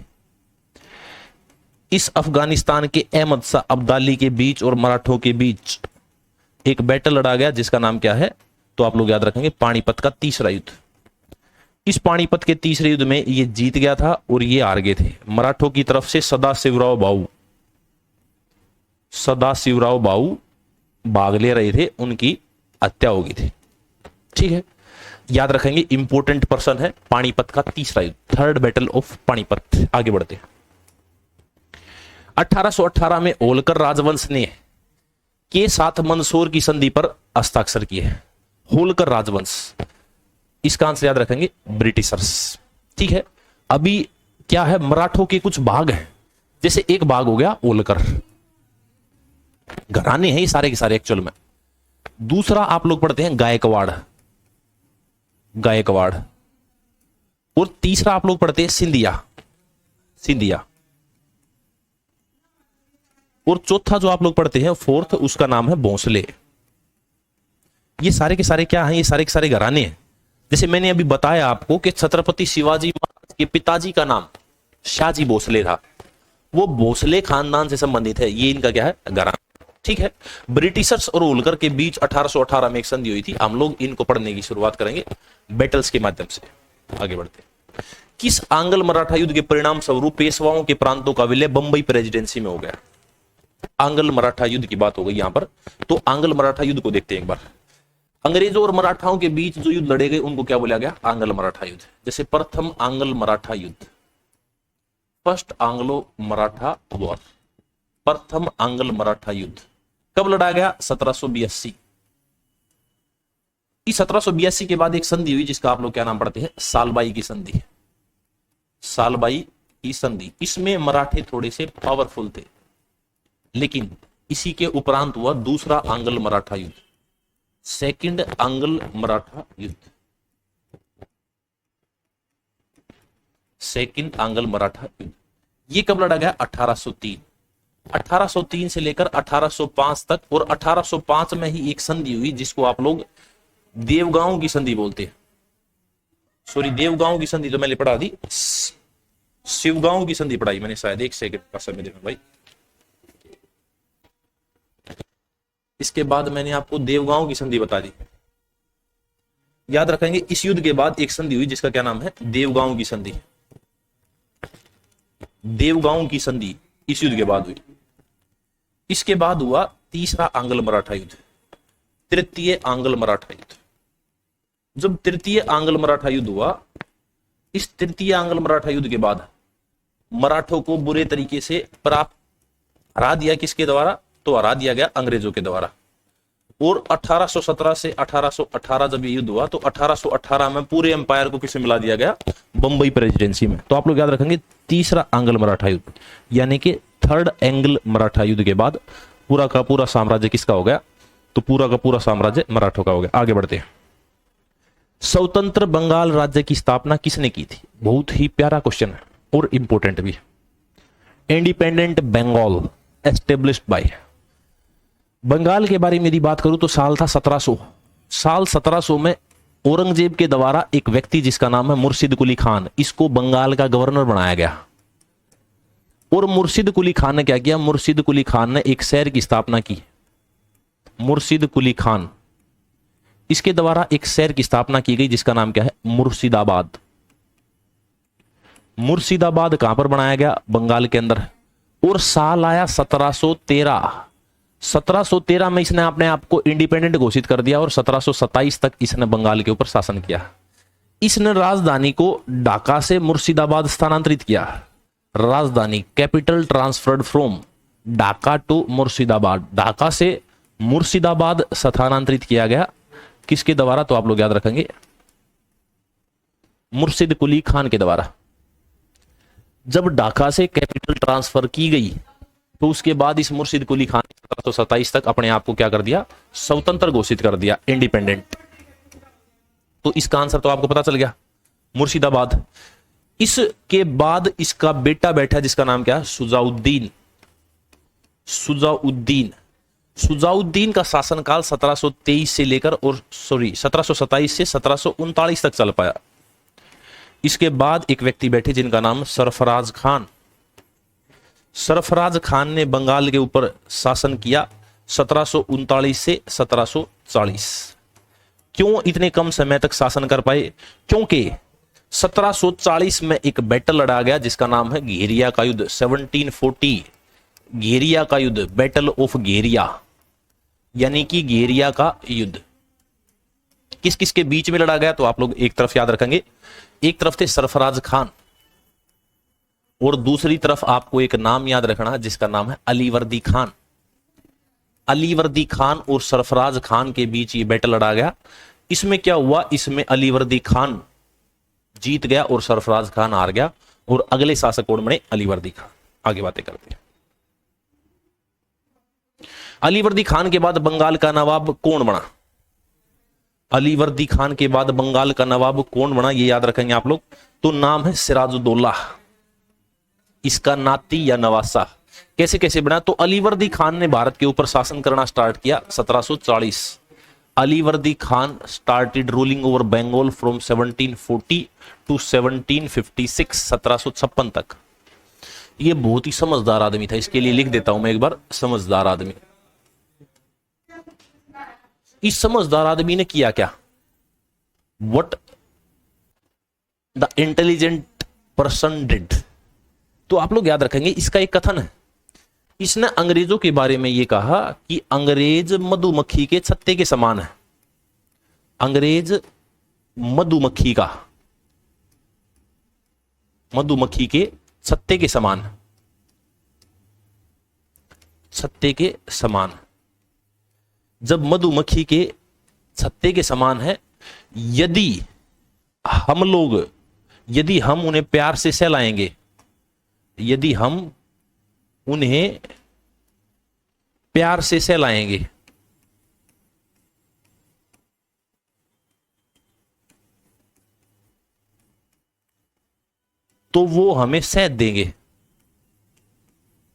इस अफगानिस्तान के अहमद शाह अब्दाली के बीच और मराठों के बीच एक बैटल लड़ा गया जिसका नाम क्या है, तो आप लोग याद रखेंगे, पानीपत का तीसरा युद्ध। इस पानीपत के तीसरे युद्ध में ये जीत गया था और ये हार गए थे। मराठों की तरफ से सदाशिवराव बाऊ भाग ले रहे थे, उनकी हत्या हो गई थी। ठीक है, याद रखेंगे, इंपोर्टेंट पर्सन है। पानीपत का तीसरा युद्ध, थर्ड बैटल ऑफ पानीपत। आगे बढ़ते हैं। 1818 में होलकर राजवंश ने के साथ मंदसौर की संधि पर हस्ताक्षर किए। होलकर राजवंश, इसका आंसर याद रखेंगे, ब्रिटिशर्स। ठीक है, अभी क्या है, मराठों के कुछ भाग हैं, जैसे एक भाग हो गया होलकर, घराने हैं ये सारे के सारे एक्चुअल में। दूसरा आप लोग पढ़ते हैं गायकवाड़, और तीसरा आप लोग पढ़ते हैं सिंधिया, और चौथा जो आप लोग पढ़ते हैं फोर्थ, उसका नाम है भोंसले। ये सारे के सारे क्या हैं, ये सारे के सारे घराने हैं। जैसे मैंने अभी बताया आपको कि छत्रपति शिवाजी महाराज के पिताजी का नाम शाहजी भोसले था, वो भोसले खानदान से संबंधित है। ये इनका क्या है, घराना। ठीक है, ब्रिटिशर्स और होलकर के बीच 1818 में एक संधि हुई थी। हम लोग इनको पढ़ने की शुरुआत करेंगे बैटल्स के माध्यम से। आगे बढ़ते हैं। किस आंग्ल मराठा युद्ध के परिणाम स्वरूप पेशवाओं के प्रांतों का विलय बंबई प्रेसिडेंसी में हो गया? आंग्ल मराठा युद्ध की बात हो गई यहां पर, तो आंग्ल मराठा युद्ध को देखते हैं एक बार। अंग्रेजों और मराठाओं के बीच जो युद्ध लड़े गए उनको क्या बोला गया? आंग्ल मराठा युद्ध। जैसे प्रथम आंग्ल मराठा युद्ध, फर्स्ट आंग्लो मराठा वॉर, प्रथम आंग्ल मराठा युद्ध कब लड़ा गया? 1782। इस 1782 के बाद एक संधि हुई जिसका आप लोग क्या नाम पढ़ते हैं? सालबाई की संधि। सालबाई की संधि, इसमें मराठे थोड़े से पावरफुल थे, लेकिन इसी के उपरांत हुआ दूसरा आंग्ल मराठा युद्ध, सेकंड आंग्ल मराठा युद्ध। सेकंड आंग्ल मराठा युद्ध ये कब लड़ा गया? 1803। 1803 से लेकर 1805 तक, और 1805 में ही एक संधि हुई जिसको आप लोग देवगांव की संधि बोलते हैं। सॉरी, देवगांव की संधि तो मैंने पढ़ा दी, शिवगांव की संधि पढ़ाई मैंने शायद। एक सेकंड का समय देना भाई। इसके बाद मैंने आपको देवगांव की संधि बता दी। याद रखेंगे, इस युद्ध के बाद एक संधि हुई जिसका क्या नाम है? देवगांव की संधि। देवगांव की संधि इस युद्ध के बाद हुई। इसके बाद हुआ तीसरा आंग्ल मराठा युद्ध, तृतीय आंग्ल मराठा युद्ध। जब तृतीय आंग्ल मराठा युद्ध हुआ, इस तृतीय आंग्ल मराठा युद्ध के बाद मराठों को बुरे तरीके से हरा दिया। किसके द्वारा? तो हरा दिया गया अंग्रेजों के द्वारा। और 1817 से 1818 जब ये युद्ध हुआ, तो 1818 में पूरे एम्पायर को किसे मिला दिया गया? बंबई प्रेसिडेंसी में। तो आप लोग याद रखेंगे, तीसरा आंग्ल मराठा युद्ध, यानी कि थर्ड एंग्ल मराठा युद्ध के बाद पूरा का पूरा साम्राज्य किसका हो गया? तो पूरा का पूरा साम्राज्य मराठों का हो गया। आगे बढ़ते हैं। स्वतंत्र बंगाल राज्य की स्थापना किसने की थी? बहुत ही प्यारा क्वेश्चन है और इंपोर्टेंट भी। Independent Bengal established by, Bengal के बारे में यदि बात करूं तो साल था 1700। साल 1700 में औरंगजेब के द्वारा एक व्यक्ति जिसका नाम है मुर्शिद कुली खान, इसको बंगाल का गवर्नर बनाया गया। और मुर्शिद कुली खान ने क्या किया? मुर्शिद कुली खान ने एक शहर की स्थापना की, मुर्शिद कुली खान। इसके द्वारा एक शहर की स्थापना की गई जिसका नाम क्या है? मुर्शिदाबाद। मुर्शिदाबाद कहां पर बनाया गया? बंगाल के अंदर। और साल आया 1713। 1713 में इसने अपने आप को इंडिपेंडेंट घोषित कर दिया और 1727 तक इसने बंगाल के ऊपर शासन किया। इसने राजधानी को ढाका से मुर्शिदाबाद स्थानांतरित किया। राजधानी, capital transferred from Dhaka to Murshidabad, Dhaka से मुर्शिदाबाद स्थानांतरित किया गया। किसके द्वारा? तो आप लोग याद रखेंगे, मुर्शिद कुली खान के द्वारा। जब ढाका से कैपिटल ट्रांसफर की गई तो उसके बाद इस मुर्शिद कुली खान 1727 तक अपने आप को क्या कर दिया, स्वतंत्र घोषित कर दिया, इंडिपेंडेंट। तो इसका आंसर तो आपको पता चल गया, मुर्शिदाबाद। इसके बाद इसका बेटा बैठा जिसका नाम क्या है, सुजाउद्दीन। सुजाउद्दीन सुजाउद्दीन का शासनकाल 1723 से लेकर और 1727 से 1739 तक चल पाया। इसके बाद एक व्यक्ति बैठे जिनका नाम सरफराज खान। सरफराज खान ने बंगाल के ऊपर शासन किया 1739 से 1740। क्यों इतने कम समय तक शासन कर पाए? क्योंकि 1740 में एक बैटल लड़ा गया जिसका नाम है घेरिया का युद्ध, 1740 घेरिया का युद्ध, बैटल ऑफ घेरिया, यानी कि घेरिया का युद्ध। किस किस के बीच में लड़ा गया? तो आप लोग एक तरफ याद रखेंगे, एक तरफ थे सरफराज खान और दूसरी तरफ आपको एक नाम याद रखना जिसका नाम है अलीवर्दी खान। अलीवर्दी खान और सरफराज खान के बीच ये बैटल लड़ा गया। इसमें क्या हुआ, इसमें अलीवर्दी खान जीत गया और सरफराज खान हार गया और अगले शासक कौन बने? अलीवर्दी खान। आगे बातें करते हैं। अलीवर्दी खान के बाद बंगाल का नवाब कौन बना? अलीवर्दी खान के बाद बंगाल का नवाब कौन बना, ये याद रखेंगे आप लोग। तो नाम है सिराजुद्दौला, इसका नाती या नवासा। कैसे कैसे बना? तो अलीवर्दी खान ने भारत के ऊपर शासन करना स्टार्ट किया 1740। Alivardi Khan started ruling over Bengal from 1740 to 1756, 1756 तक। ये बहुत ही समझदार आदमी था, इसके लिए लिख देता हूं मैं एक बार, समझदार आदमी। इस समझदार आदमी ने किया क्या? What the intelligent person did. तो आप लोग याद रखेंगे, इसका एक कथन है, इसने अंग्रेजों के बारे में यह कहा कि अंग्रेज मधुमक्खी के छत्ते के समान है। अंग्रेज मधुमक्खी के छत्ते के समान है, छत्ते के समान। जब मधुमक्खी के छत्ते के समान है, यदि हम उन्हें प्यार से सहलाएंगे, यदि हम उन्हें प्यार से सहलाएंगे, तो वो हमें शहद देंगे,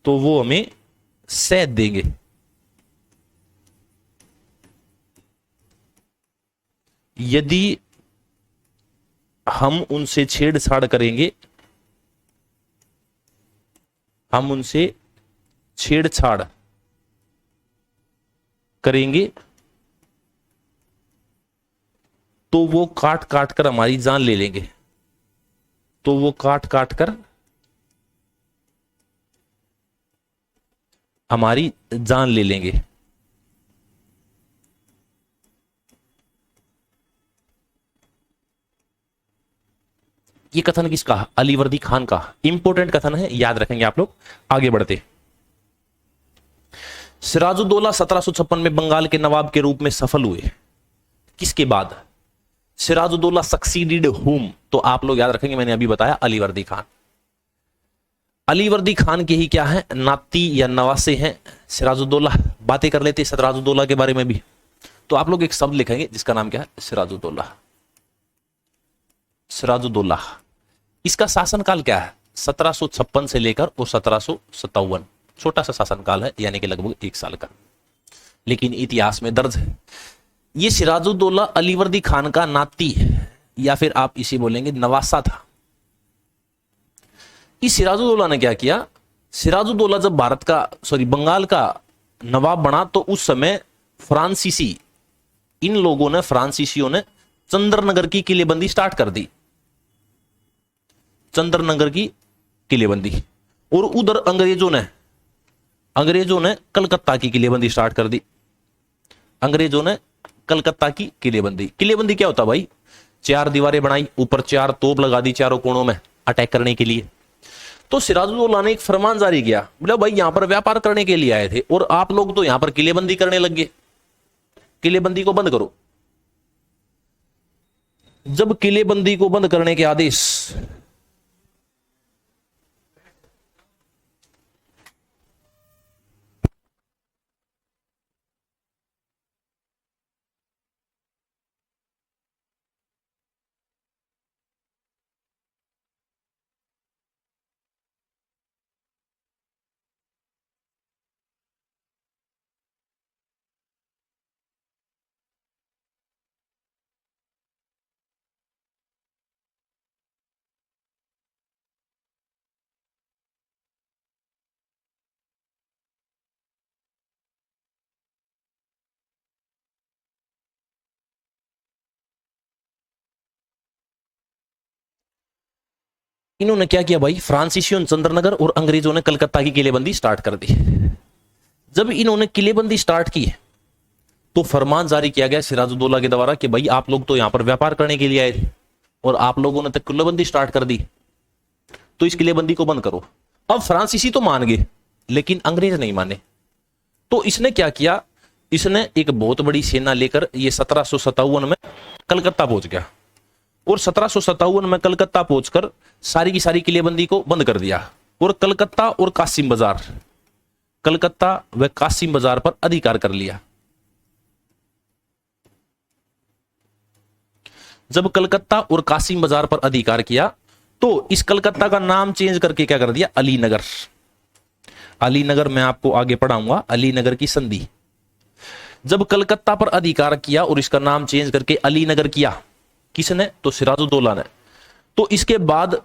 तो वो हमें शहद देंगे। यदि हम उनसे छेड़छाड़ करेंगे, हम उनसे छेड़छाड़ करेंगे, तो वो काट काट कर हमारी जान ले लेंगे, तो वो काट काट कर हमारी जान ले लेंगे। ये कथन किसका? अलीवर्दी खान का। इंपॉर्टेंट कथन है, याद रखेंगे आप लोग। आगे बढ़ते। सिराजुद्दौला 1756 में बंगाल के नवाब के रूप में सफल हुए। किसके बाद? सिराजुद्दौला सक्सीडेड हुम? तो आप लोग याद रखेंगे, मैंने अभी बताया अलीवर्दी खान। अलीवर्दी खान के ही क्या है, नाती या नवासे हैं सिराजुद्दौला। बातें कर लेते सिराजुद्दौला के बारे में भी। तो आप लोग एक शब्द लिखेंगे जिसका नाम क्या है, सिराजुद्दौला। सिराजुद्दौला, इसका शासनकाल क्या है? 1756 से लेकर और 1757। छोटा सा शासनकाल है, यानी कि लगभग 1 साल का, लेकिन इतिहास में दर्ज है। ये सिराजुद्दौला अलीवर्दी खान का नाती या फिर आप इसे बोलेंगे नवासा था। इस सिराजुद्दौला ने क्या किया? सिराजुद्दौला जब बंगाल का नवाब बना, तो उस समय फ्रांसीसियों ने चंद्रनगर की किलेबंदी स्टार्ट कर दी। चंद्रनगर की किलेबंदी। और उधर अंग्रेजों ने कलकत्ता की किलेबंदी स्टार्ट कर दी। अंग्रेजों ने कलकत्ता की किलेबंदी। किलेबंदी क्या होता भाई? 4 दीवारें बनाई, ऊपर 4 तोप लगा दी चारों कोनों में अटैक करने के लिए। तो सिराजुद्दौला ने एक फरमान जारी किया, बोला भाई यहां पर व्यापार करने के लिए आए थे और आप लोग तो यहां पर किलेबंदी करने लग गए, किलेबंदी को बंद करो। जब किलेबंदी को बंद करने के आदेश इन्होंने क्या किया भाई, फ्रांसीसियों ने चंद्रनगर और अंग्रेजों ने कलकत्ता की किलेबंदी स्टार्ट कर दी। जब इन्होंने किलेबंदी स्टार्ट की तो फरमान जारी किया गया सिराजुद्दौला के द्वारा कि भाई आप लोग तो यहां पर व्यापार करने के लिए आए थे और आप लोगों ने तो किलेबंदी स्टार्ट कर दी, तो इस किलेबंदी को बंद करो। अब फ्रांसीसी तो मान गए लेकिन अंग्रेज नहीं माने, तो इसने क्या किया, इसने एक बहुत बड़ी सेना लेकर ये 1757 में कलकत्ता पहुंच गया और 1757 में कलकत्ता पहुंचकर सारी की सारी किलेबंदी को बंद कर दिया और कलकत्ता और कासिम बाजार, कलकत्ता व कासिम बाजार पर अधिकार कर लिया। जब कलकत्ता और कासिम बाजार पर अधिकार किया तो इस कलकत्ता का नाम चेंज करके क्या कर दिया, अलीनगर। अलीनगर मैं आपको आगे पढ़ाऊंगा, अलीनगर की संधि। जब कलकत्ता पर अधिकार किया और इसका नाम चेंज करके अलीनगर किया, किसने, तो सिराजुद्दौला ने। तो इसके बाद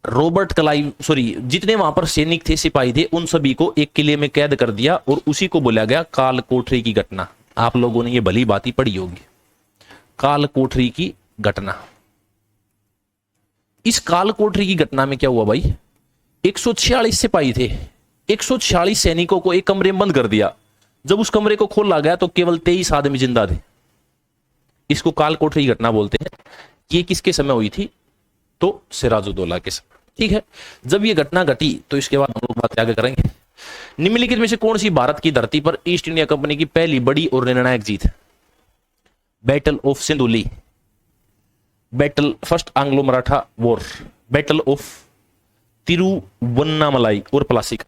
रॉबर्ट क्लाइव, जितने वहां पर सैनिक थे, सिपाही थे, उन सभी को एक किले में कैद कर दिया और उसी को बोला गया काल कोठरी की घटना। आप लोगों ने ये भली बात पढ़ी होगी, काल कोठरी की घटना। इस काल कोठरी की घटना में क्या हुआ भाई, 146 सिपाही थे, 146 सैनिकों को एक कमरे में बंद कर दिया। जब उस कमरे को खोला गया तो केवल 23 आदमी जिंदा थे। इसको काल कोठरी की घटना बोलते हैं। ये किसके समय हुई थी, तो सिराजुद्दौला के समय। ठीक है, जब ये घटना घटी तो इसके बाद हम लोग बात आगे करेंगे। निम्नलिखित में से कौन सी भारत की धरती पर ईस्ट इंडिया कंपनी की पहली बड़ी और निर्णायक जीत है? Battle of Sindhuli, battle first Anglo Maratha war, battle of Tiruvannamalai और प्लासी।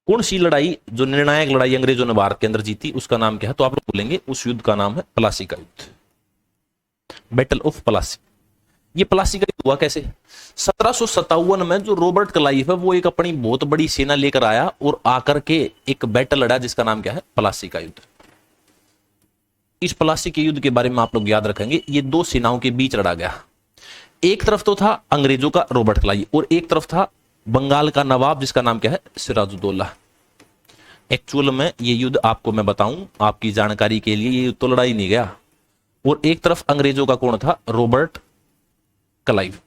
कौन सी लड़ाई, जो निर्णायक लड़ाई अंग्रेजों ने भारत के अंदर जीती, उसका नाम क्या है, तो आप लोग बोलेंगे उस युद्ध का नाम है प्लासी का युद्ध, बैटल ऑफ प्लासी। ये प्लासी का युद्ध हुआ कैसे, 1757 में जो रॉबर्ट क्लाइव है वो एक अपनी बहुत बड़ी सेना लेकर आया और आकर के एक बैटल लड़ा जिसका नाम क्या है, प्लासी का युद्ध। इस प्लासी के युद्ध के बारे में आप लोग याद रखेंगे, ये दो सेनाओं के बीच लड़ा गया। एक तरफ तो था अंग्रेजों का रॉबर्ट क्लाइव और एक तरफ था बंगाल का नवाब जिसका नाम क्या है, सिराजुद्दौला। एक्चुअल में ये युद्ध आपको मैं बताऊं आपकी जानकारी के लिए, ये युद्ध तो लड़ाई नहीं गया। और एक तरफ अंग्रेजों का कौन था, रॉबर्ट क्लाइव।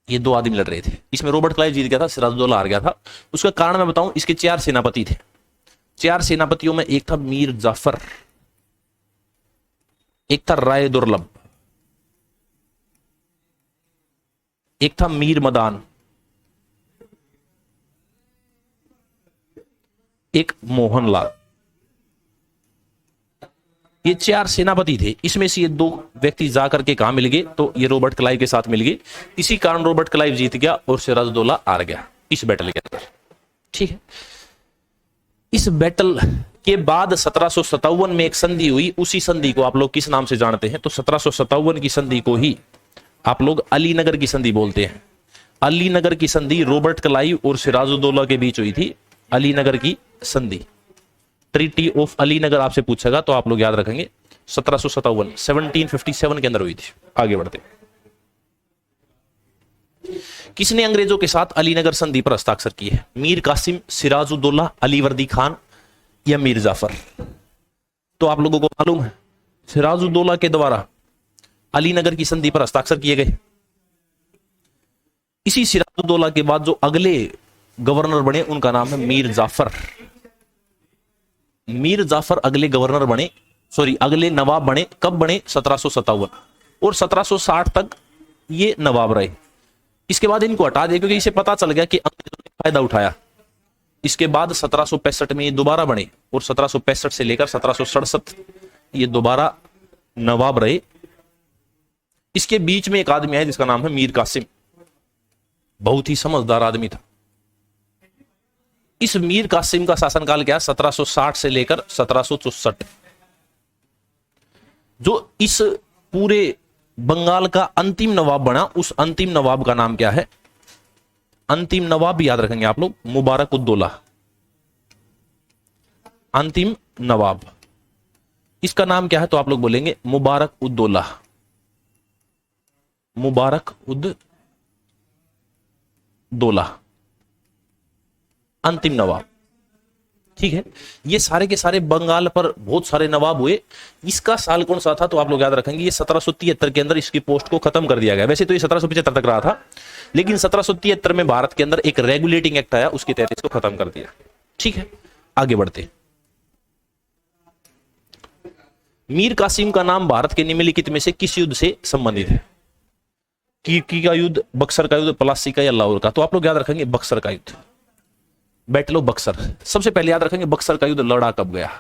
ये दो आदमी लड़ रहे थे, इसमें रॉबर्ट क्लाइव जीत गया था, सिराजुद्दौला हार गया था। उसका कारण मैं बताऊं, इसके 4 सेनापति थे। 4 सेनापतियों में एक था मीर जाफर, एक था राय दुर्लभ, एक था मीर मदान, एक मोहनलाल। ये 4 सेनापति थे। इसमें से ये 2 व्यक्ति जाकर के कहां मिल गए, तो ये रॉबर्ट क्लाइव के साथ मिल गए। इसी कारण रॉबर्ट क्लाइव जीत गया और सिराजुद्दौला हार गया इस बैटल के अंदर। ठीक है, इस बैटल के बाद 1757 में एक संधि हुई। उसी संधि को आप लोग किस नाम से जानते हैं, तो 1757 की संधि को ही आप लोग अलीनगर की संधि बोलते हैं। अलीनगर की संधि रॉबर्ट क्लाइव और सिराजुद्दौला के बीच हुई थी, अलीनगर की संधि। ट्रीटी ऑफ अलीनगर आपसे पूछेगा तो आप लोग याद रखेंगे 1757 के अंदर हुई थी। आगे बढ़ते, किसने अंग्रेजों के साथ अलीनगर संधि पर हस्ताक्षर किए हैं, मीर कासिम, सिराजुद्दौला, अलीवर्दी खान या मीर जाफर? तो आप लोगों को मालूम है सिराजुद्दौला के द्वारा अलीनगर की संधि पर हस्ताक्षर किए गए। इसी सिराजुद्दौला के बाद जो अगले गवर्नर बने उनका नाम है मीर जाफर। मीर जाफर अगले गवर्नर बने, अगले नवाब बने। कब बने, 1757 और 1760 तक ये नवाब रहे। इसके बाद इनको हटा दिया क्योंकि इसे पता चल गया कि अंग्रेजों ने फायदा उठाया। इसके बाद 1765 में ये दोबारा बने और 1765 से लेकर 1767 ये दोबारा नवाब रहे। इसके बीच में एक आदमी है जिसका नाम है मीर कासिम, बहुत ही समझदार आदमी था। इस मीर कासिम का शासनकाल क्या, 1760 से लेकर 1764। जो इस पूरे बंगाल का अंतिम नवाब बना, उस अंतिम नवाब का नाम क्या है, अंतिम नवाब याद रखेंगे आप लोग, मुबारक उद्दौला। अंतिम नवाब, इसका नाम क्या है, तो आप लोग बोलेंगे मुबारक उद्दौला। मुबारक उद्दौला अंतिम नवाब। ठीक है, ये सारे के सारे बंगाल पर बहुत सारे नवाब हुए। इसका साल कौन सा था तो आप लोग याद रखेंगे, ये 1773 के अंदर इसकी पोस्ट को खत्म कर दिया गया। वैसे तो ये 1775 तक रहा था, लेकिन 1773 में भारत के अंदर एक रेगुलेटिंग एक्ट आया, उसके तहत इसको खत्म कर दिया। ठीक है, आगे बढ़ते। मीर कासिम का नाम भारत के निम्नलिखित में से किस युद्ध से संबंधित है? कीर्की का युद्ध, बक्सर का युद्ध, प्लासी का या लाहौर का? तो आप लोग याद रखेंगे बक्सर का युद्ध, बैटल ऑफ बक्सर। सबसे पहले याद रखेंगे बक्सर का युद्ध लड़ा कब गया?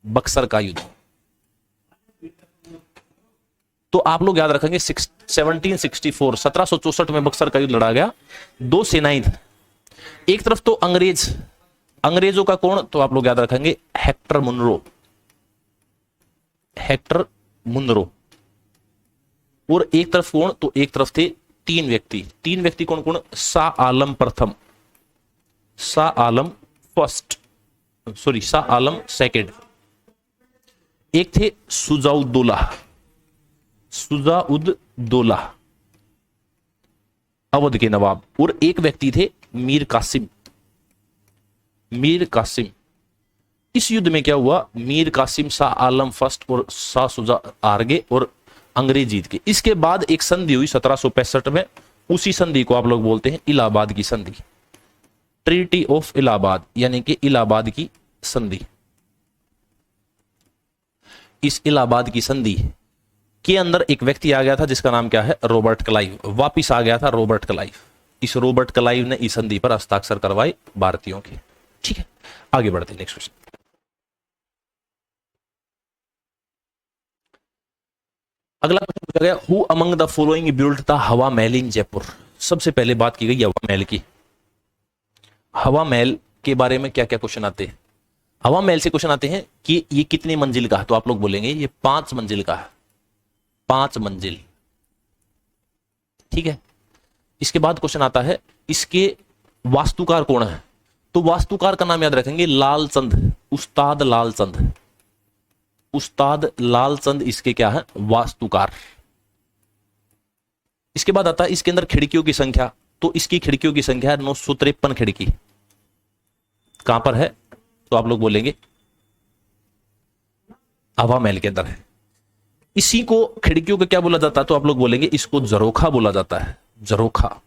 बक्सर का युद्ध तो आप लोग याद रखेंगे 1764, 1764 में बक्सर का युद्ध लड़ा गया। दो सेनाएं थी, एक तरफ तो अंग्रेजों का कौन तो आप लोग याद रखेंगे हेक्टर मुनरो, और एक तरफ कौन तो एक तरफ थे तीन व्यक्ति कौन कौन? शाह आलम प्रथम, Shah Alam first, sorry Shah Alam second, एक थे सुजाउद्दौला अवध के नवाब, और एक व्यक्ति थे मीर कासिम। इस युद्ध में क्या हुआ? मीर कासिम, शाह आलम फर्स्ट और शाह सुजा हार गए और अंग्रेज जीत गए। इसके बाद एक संधि हुई 1765 में, उसी संधि को आप लोग बोलते हैं इलाहाबाद की संधि, ट्रीटी ऑफ इलाहाबाद, यानी कि इलाहाबाद की संधि। इस इलाहाबाद की संधि के अंदर एक व्यक्ति आ गया था जिसका नाम क्या है? Robert Clive. वापिस आ गया था रॉबर्ट क्लाइव। इस रॉबर्ट क्लाइव ने इस संधि पर हस्ताक्षर करवाए भारतीयों के। ठीक है, आगे बढ़ते नेक्स्ट क्वेश्चन। अगला क्वेश्चन पूछा गया, who among the following build the हवा महल इन जयपुर? सबसे पहले बात की गई हवा महल की। हवा महल के बारे में क्या क्या क्वेश्चन आते हैं? हवा महल से क्वेश्चन आते हैं कि ये कितनी मंजिल का है, तो आप लोग बोलेंगे ये 5 मंजिल का है, 5 मंजिल। ठीक है, इसके बाद क्वेश्चन आता है इसके वास्तुकार कौन है? तो वास्तुकार का नाम याद रखेंगे लालचंद, उस्ताद लालचंद इसके क्या है? वास्तुकार। इसके बाद आता है इसके अंदर खिड़कियों की संख्या, तो इसकी खिड़कियों की संख्या है 953 खिड़की। कहां पर है? तो आप लोग बोलेंगे हवा महल के अंदर है। इसी को खिड़कियों को क्या बोला जाता है? तो आप लोग बोलेंगे इसको झरोखा बोला जाता है, झरोखा।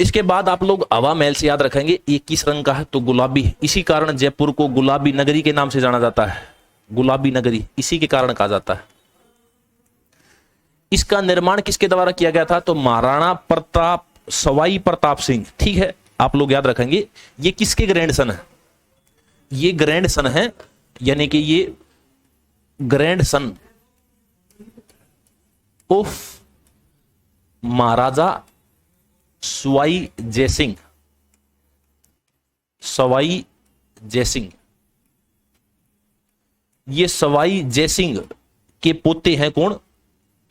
इसके बाद आप लोग हवा महल से याद रखेंगे ये किस रंग का है? तो गुलाबी। इसी कारण जयपुर को गुलाबी नगरी के नाम से जाना जाता है, गुलाबी नगरी इसी के कारण कहा जाता है। इसका निर्माण किसके द्वारा किया गया था? तो महाराणा प्रताप, सवाई प्रताप सिंह। ठीक है, आप लोग याद रखेंगे ये किसके ग्रैंडसन है? ये ग्रैंडसन है, यानी कि ये ग्रैंडसन ऑफ महाराजा सवाई जयसिंह। ये सवाई जयसिंह के पोते हैं कौन?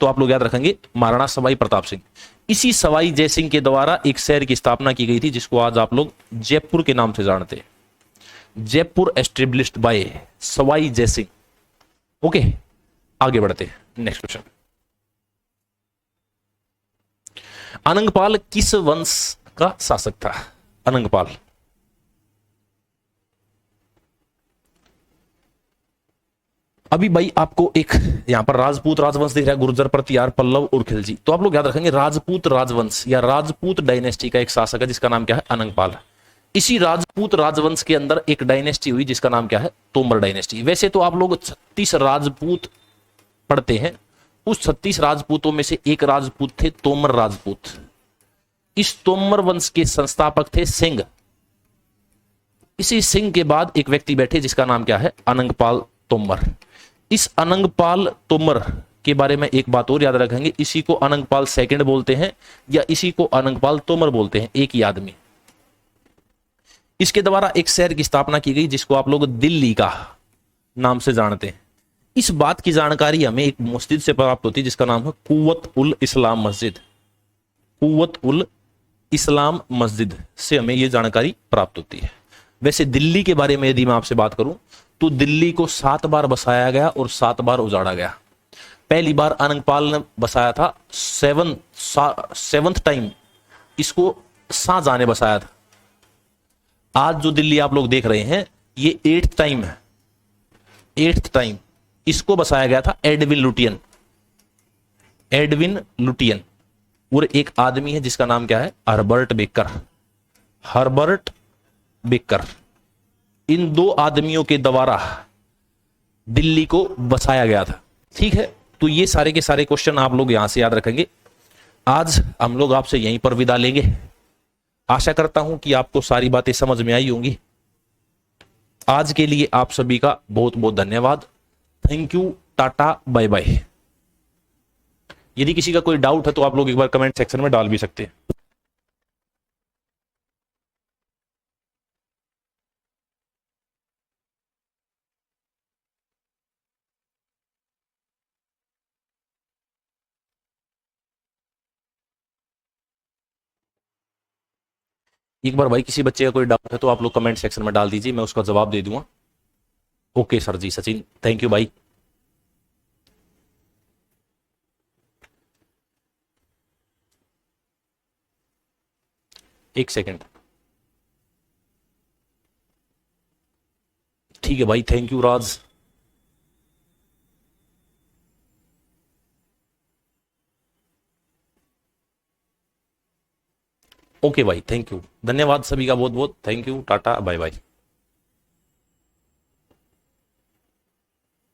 तो आप लोग याद रखेंगे महाराणा सवाई प्रताप सिंह। इसी सवाई जयसिंह के द्वारा एक शहर की स्थापना की गई थी जिसको आज आप लोग जयपुर के नाम से जानते हैं, Jaipur established by Sawai Jai Singh. Okay, आगे बढ़ते हैं नेक्स्ट क्वेश्चन। अनंगपाल किस वंश का शासक था? अनंगपाल अभी भाई आपको एक यहां पर राजपूत राजवंश दिख रहा है, गुर्जर, प्रतिहार, पल्लव और खिलजी। तो आप लोग याद रखेंगे राजपूत राजवंश या राजपूत डायनेस्टी का एक शासक है जिसका नाम क्या है? अनंगपाल। इसी राजपूत राजवंश के अंदर एक डायनेस्टी हुई जिसका नाम क्या है? तोमर डायनेस्टी। वैसे तो आप लोग 36 राजपूत पढ़ते हैं, उस 36 राजपूतों में से एक राजपूत थे तोमर राजपूत। इस तोमर वंश के संस्थापक थे सिंह। इसी सिंह के बाद एक व्यक्ति बैठे जिसका नाम क्या है? अनंगपाल तोमर। इस अनंगपाल तोमर के बारे में एक बात और याद रखेंगे, इसी को अनंगपाल सेकंड बोलते हैं या इसी को अनंगपाल तोमर बोलते हैं, एक ही आदमी। इसके द्वारा एक शहर की स्थापना की गई जिसको आप लोग दिल्ली का नाम से जानते हैं। इस बात की जानकारी हमें एक मस्जिद से प्राप्त होती है जिसका नाम है कुव्वत उल इस्लाम मस्जिद। कुव्वत उल इस्लाम मस्जिद से हमें यह जानकारी प्राप्त होती है। वैसे दिल्ली के बारे में यदि मैं आपसे बात करूं तो दिल्ली को 7 बार बसाया गया और 7 बार उजाड़ा गया। पहली बार अनंगपाल ने बसाया था, 7th टाइम इसको शाहजहां ने बसाया था। आज जो दिल्ली आप लोग देख रहे हैं ये 8th टाइम है, 8th टाइम। इसको बसाया गया था एडविन लुटियन, एडविन लुटियन। और एक आदमी है जिसका नाम क्या है, हर्बर्ट बेकर, हर्बर्ट बेकर। इन दो आदमियों के द्वारा दिल्ली को बसाया गया था। ठीक है, तो ये सारे के सारे क्वेश्चन आप लोग यहां से याद रखेंगे। आज हम लोग आपसे यहीं पर विदा लेंगे। आशा करता हूं कि आपको सारी बातें समझ में आई होंगी। आज के लिए आप सभी का बहुत बहुत धन्यवाद। Thank you, tata, bye bye. यदि किसी का कोई डाउट है तो आप लोग एक बार कमेंट सेक्शन में डाल भी सकते हैं। एक बार भाई किसी बच्चे का कोई डाउट है तो आप लोग कमेंट सेक्शन में डाल दीजिए, मैं उसका जवाब दे दूंगा। Okay sir ji, Sachin, thank you भाई। एक सेकंड। ठीक है भाई, थैंक यू राज। ओके भाई, थैंक यू, धन्यवाद सभी का बहुत बहुत, thank you, tata, bye bye.